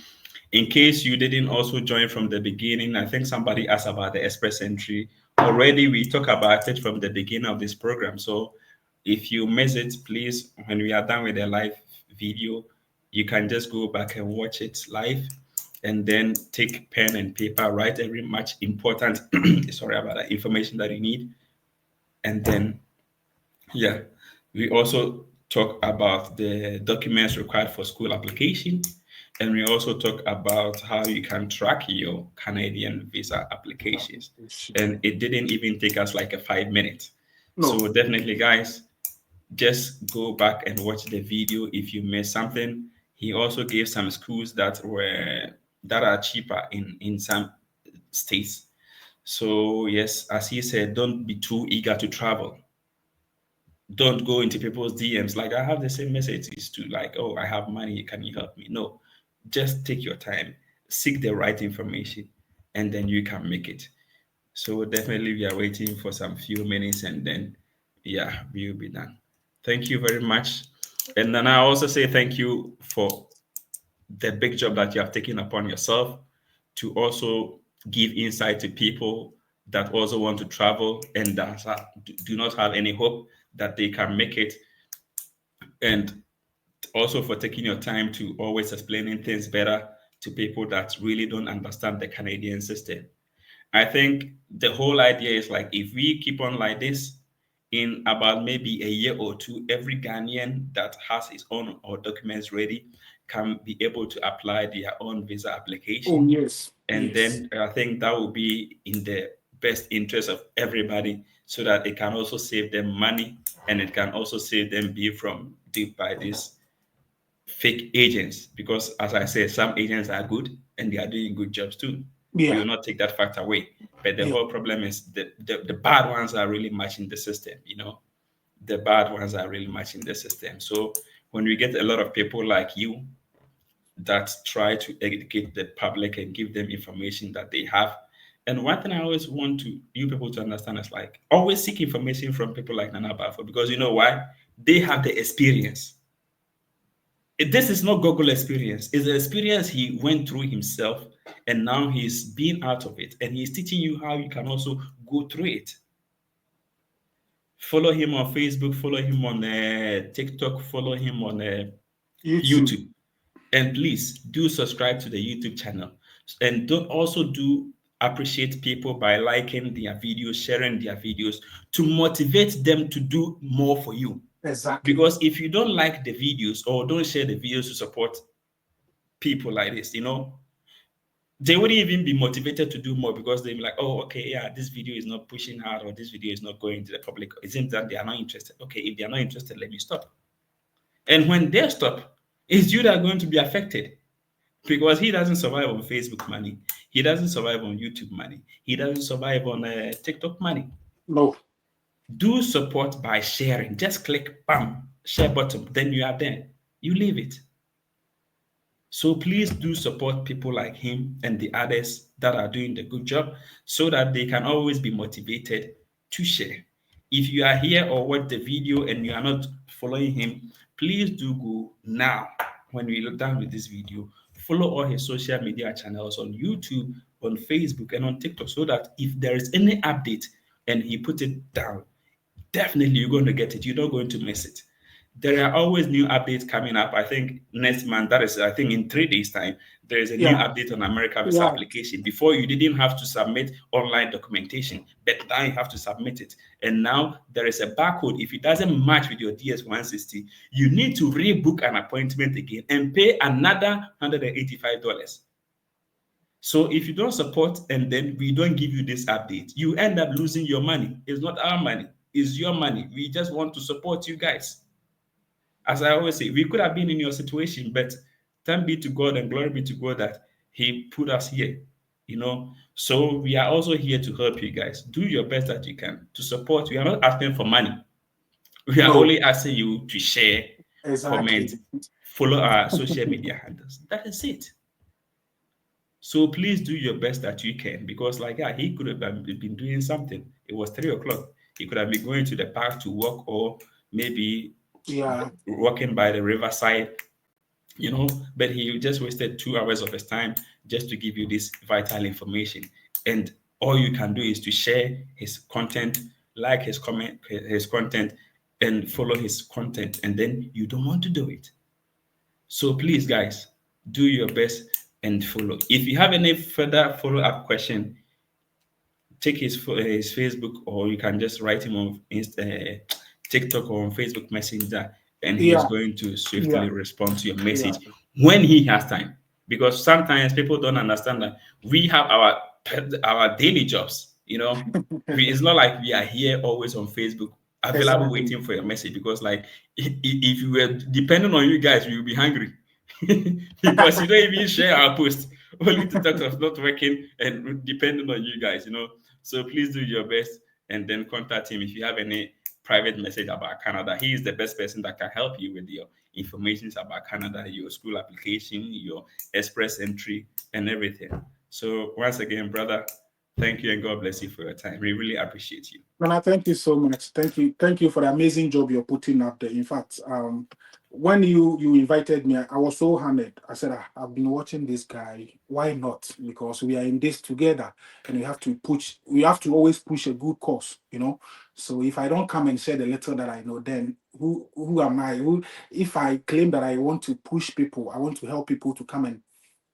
In case you didn't also join from the beginning, I think somebody asked about the express entry. Already we talked about it from the beginning of this program. So if you miss it, please, when we are done with the live video, you can just go back and watch it live, and then take pen and paper, write every much important sorry about that information that you need, and then yeah, we also talk about the documents required for school application, and we also talk about how you can track your Canadian visa applications. And it didn't even take us like a 5 minutes. No. So definitely, guys, just go back and watch the video if you missed something. He also gave some schools that are cheaper in some states. So yes, as he said, don't be too eager to travel. Don't go into people's DMs like I have the same messages to like, oh, I have money, can you help me? No, just take your time, seek the right information, and then you can make it. So definitely we are waiting for some few minutes and then yeah, we'll be done. Thank you very much. And then I also say thank you for the big job that you have taken upon yourself to also give insight to people that also want to travel and that do not have any hope that they can make it, and also for taking your time to always explaining things better to people that really don't understand the Canadian system. I think the whole idea is like if we keep on like this, in about maybe a year or two, every Ghanaian that has his own or documents ready can be able to apply their own visa Oh, application. yes. And Yes. then I think that will be in the best interest of everybody so that it can also save them money and it can also save them be from duped by this fake agents, because as I said, some agents are good and they are doing good jobs too. We Yeah. will not take that fact away. But the Yeah. whole problem is the bad ones are really matching the system, The bad ones are really matching the system. So when we get a lot of people like you that try to educate the public and give them information that they have. And one thing I always want to you people to understand is like always seek information from people like Nana Bafo, because you know why? They have the experience. This is not Google experience. It's the experience he went through himself, and now he's been out of it, and he's teaching you how you can also go through it. Follow him on Facebook, follow him on TikTok, follow him on YouTube. YouTube, and please do subscribe to the YouTube channel. And don't also do appreciate people by liking their videos, sharing their videos to motivate them to do more for you. Exactly. Because if you don't like the videos or don't share the videos to support people like this, they wouldn't even be motivated to do more because they'd be like, oh, okay, yeah, this video is not pushing hard or this video is not going to the public. It seems that they are not interested. Okay, if they are not interested, let me stop. And when they stop, it's you that are going to be affected because he doesn't survive on Facebook money. He doesn't survive on YouTube money. He doesn't survive on TikTok money. No. Do support by sharing. Just click, bam, share button. Then you are there. You leave it. So please do support people like him and the others that are doing the good job so that they can always be motivated to share. If you are here or watch the video and you are not following him, please do go now when we look down with this video. Follow all his social media channels on YouTube, on Facebook, and on TikTok so that if there is any update and he put it down, definitely you're going to get it. You're not going to miss it. There are always new updates coming up. I think next month, that is, I think in 3 days' time, there is a new Yeah. update on America visa Yeah. application. Before, you didn't have to submit online documentation, but now you have to submit it. And now there is a barcode. If it doesn't match with your DS 160, you need to rebook an appointment again and pay another $185. So if you don't support and then we don't give you this update, you end up losing your money. It's not our money, it's your money. We just want to support you guys. As I always say, we could have been in your situation, but thank be to God and glory be to God that He put us here. So we are also here to help you guys. Do your best that you can to support. We are not asking for money. We are No. only asking you to share, comment, Exactly. follow our social media handles. That is it. So please do your best that you can because, like, yeah, he could have been doing something. It was 3 o'clock. He could have been going to the park to walk or maybe Yeah. walking by the riverside, but he just wasted 2 hours of his time just to give you this vital information. And all you can do is to share his content, like his content, and follow his content. And then you don't want to do it. So please, guys, do your best and follow. If you have any further follow-up question, take his Facebook, or you can just write him on TikTok or on Facebook Messenger, and he is Yeah. going to swiftly Yeah. respond to your Yeah. message when he has time. Because sometimes people don't understand that we have our daily jobs. It's not like we are here always on Facebook available Exactly. waiting for your message. Because like if we were depending on you guys, we will be hungry. Because you don't even share our post only to talk of not working and depending on you guys. So please do your best and then contact him if you have any private message about Canada. He is the best person that can help you with your information about Canada, your school application, your express entry, and everything. So once again, brother, thank you and God bless you for your time. We really appreciate you. Nana, thank you so much. Thank you for the amazing job you're putting up there. In fact, when you invited me, I was so honored. I said, I've been watching this guy. Why not? Because we are in this together, and we have to push. We have to always push a good cause, you know. So if I don't come and share the little that I know, then who am I? Who if I claim that I want to push people, I want to help people to come and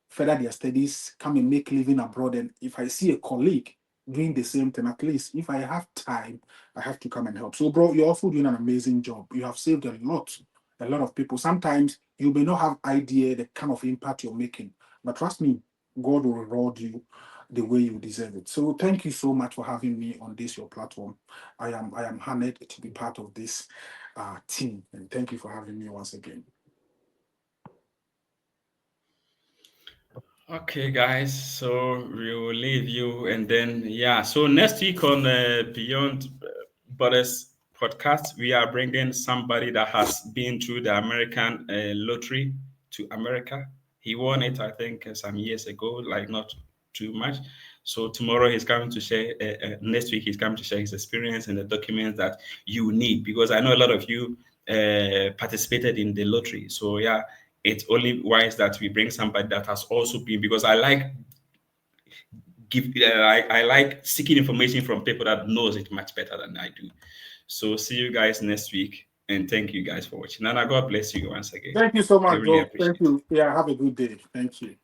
further their studies, come and make living abroad. And if I see a colleague doing the same thing, at least if I have time, I have to come and help. So, bro, you're also doing an amazing job. You have saved a lot of people. Sometimes you may not have idea the kind of impact you're making, but trust me, God will reward you the way you deserve it. So thank you so much for having me on this your platform. I am honored to be part of this team, and thank you for having me once again. Okay, guys. So we will leave you, and then yeah. So next week on Beyond Boaders podcast, we are bringing somebody that has been through the American lottery to America. He won it, I think, some years ago, like not too much. So tomorrow he's coming to share. Next week he's coming to share his experience and the documents that you need, because I know a lot of you participated in the lottery. So yeah, it's only wise that we bring somebody that has also been, because I like I like seeking information from people that knows it much better than I do. So see you guys next week, and thank you guys for watching. Nana, God bless you once again. Thank you so We much, really bro. Thank appreciate it. you. Yeah, have a good day. Thank you.